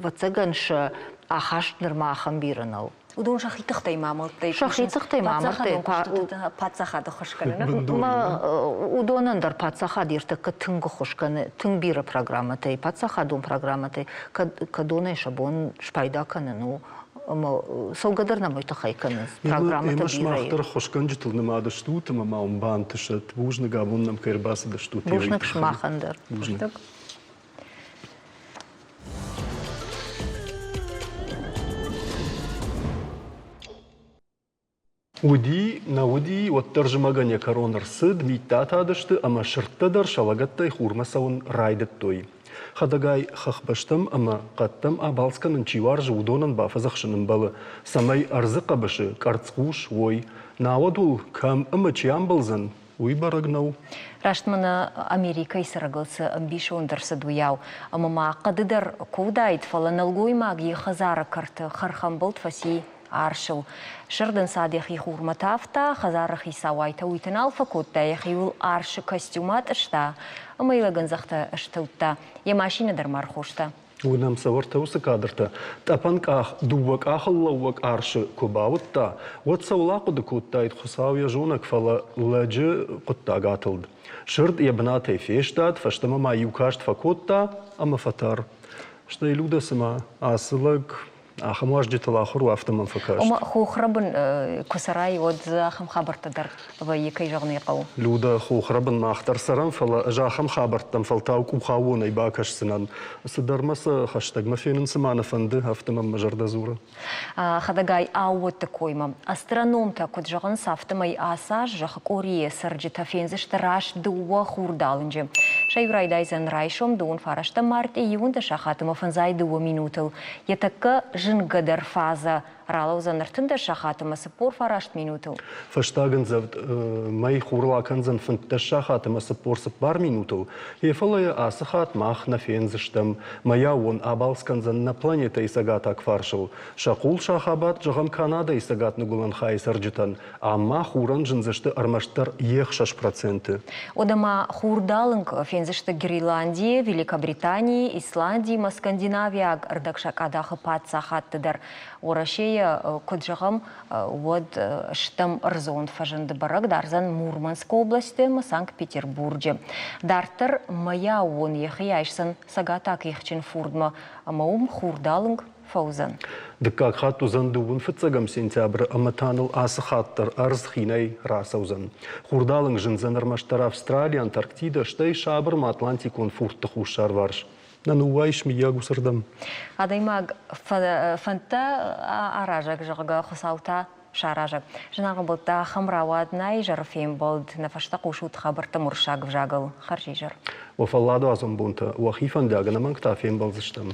вацаганша ахаштнер махамбиранал. Удон шахитықтай мамылтай. Шахитықтай мамылтай. Пацахады хошканы. Удонандар пацахады ертікі түнгі хошканы, түн бирі программатай, пацахадун программатай, кадонай шабон шпайдаканы, ну, солгадарна мойта хайканы, программата бирай. Эмаш махтар хошкан житылны мады штуты, мама он бантышат, бужны габуннам кайрбасы да штуты. Бужны кшмахандар. Уди на уди от тържмагания коронар сыд миттата адышты, ама шырттадар шалагаттай хурмасаун райдет той. Хадагай хахбаштам, ама қаттам абалсканын чиваржы удонан бафазақшының балы. Самай арзықа башы, карцқуш, ой. Науадул кам ама чиам балзан, уй барагнау. Раштмана Америка и сарагылсы амбиша ондарсы дуяу. Ама қадыдар ковдайт фала налгой маги хазара карты хархам болт фаси аршыл. Шырдын садехи хурматафта, хазарахи савайта уйтын алфа котта, яхиул аршы костюмат ышта, амайлаган захта ыштылтта, я машина дармар хошта. Унам саварта усы кадрта, тапанках дубак ахаллауак аршы кубавытта, вот саулақуды коттайт хусауя жонак фала ладжы котта гатылд. Шырд ебнатай фештат, фаштама ма юкашт факотта, ама фатар. Что и люда сама асылаг, ахам важдитал ахуру автоман факашт. Ома хухрабын кусарай от захам хабартадар в якай жагны қау. Люда хухрабын махтар сарам фала жахам хабарттам фалтау кухауна и бакаш сынан. Садармаса хаштаг мафенин сымана фанды автоман мажардазура. Хадагай вот такой мам. Астроном-то кот жаган с автомай асаж жах корие сарджита фензиш тараш дуа хурдалынжи. Шайврайдайзен райшом дун фарашта март июнда шахатыма фанзайды 2 минутыл. Етакка жынгадыр фаза. Ралаузан артында шахатыма сыпор фарашт минутыл. Фаштаген завд май хурлаканзан фынтта шахатыма сыпор сыпар минутыл. Ефалая асыхат мах на фензыштам. Мая он абалсканзан на планета исагат акфаршыл. Шакул шахабат жығам Канада исагат нугулан хайсарджитан. Амма хуран жынзышты армаштар 6%. Одама хурдалынг фензышты Гренландия, Великобритания, Исландия, Скандинавия ардакшак адахы пат сахаттыдар. Орашея куджагам вот штам рзон фажанды барак дарзан Мурманской области, Санкт-Петербурге. Дартер мая он ехияйшсан сагатак ехчин фурдма, маум хурдалынг фаузан. Дыкак хату зандуын фыцагам сентябрь аматаныл асыхаттар арзхинай расаузан. Хурдалынг жынзан армаштар Австралия, Антарктида, штай шабырма Атлантикон фуртты хушар варш. Нануайш мия гусардам. Адаймаг фанта аражак жага хусалта шаражак. Жынағы болта хамрауаднай жарфем болд нафашта кушут хабарта муршак в жагал харжижар. Вафалладу азам бунта, уахифан дягана мангта фем болзыштам.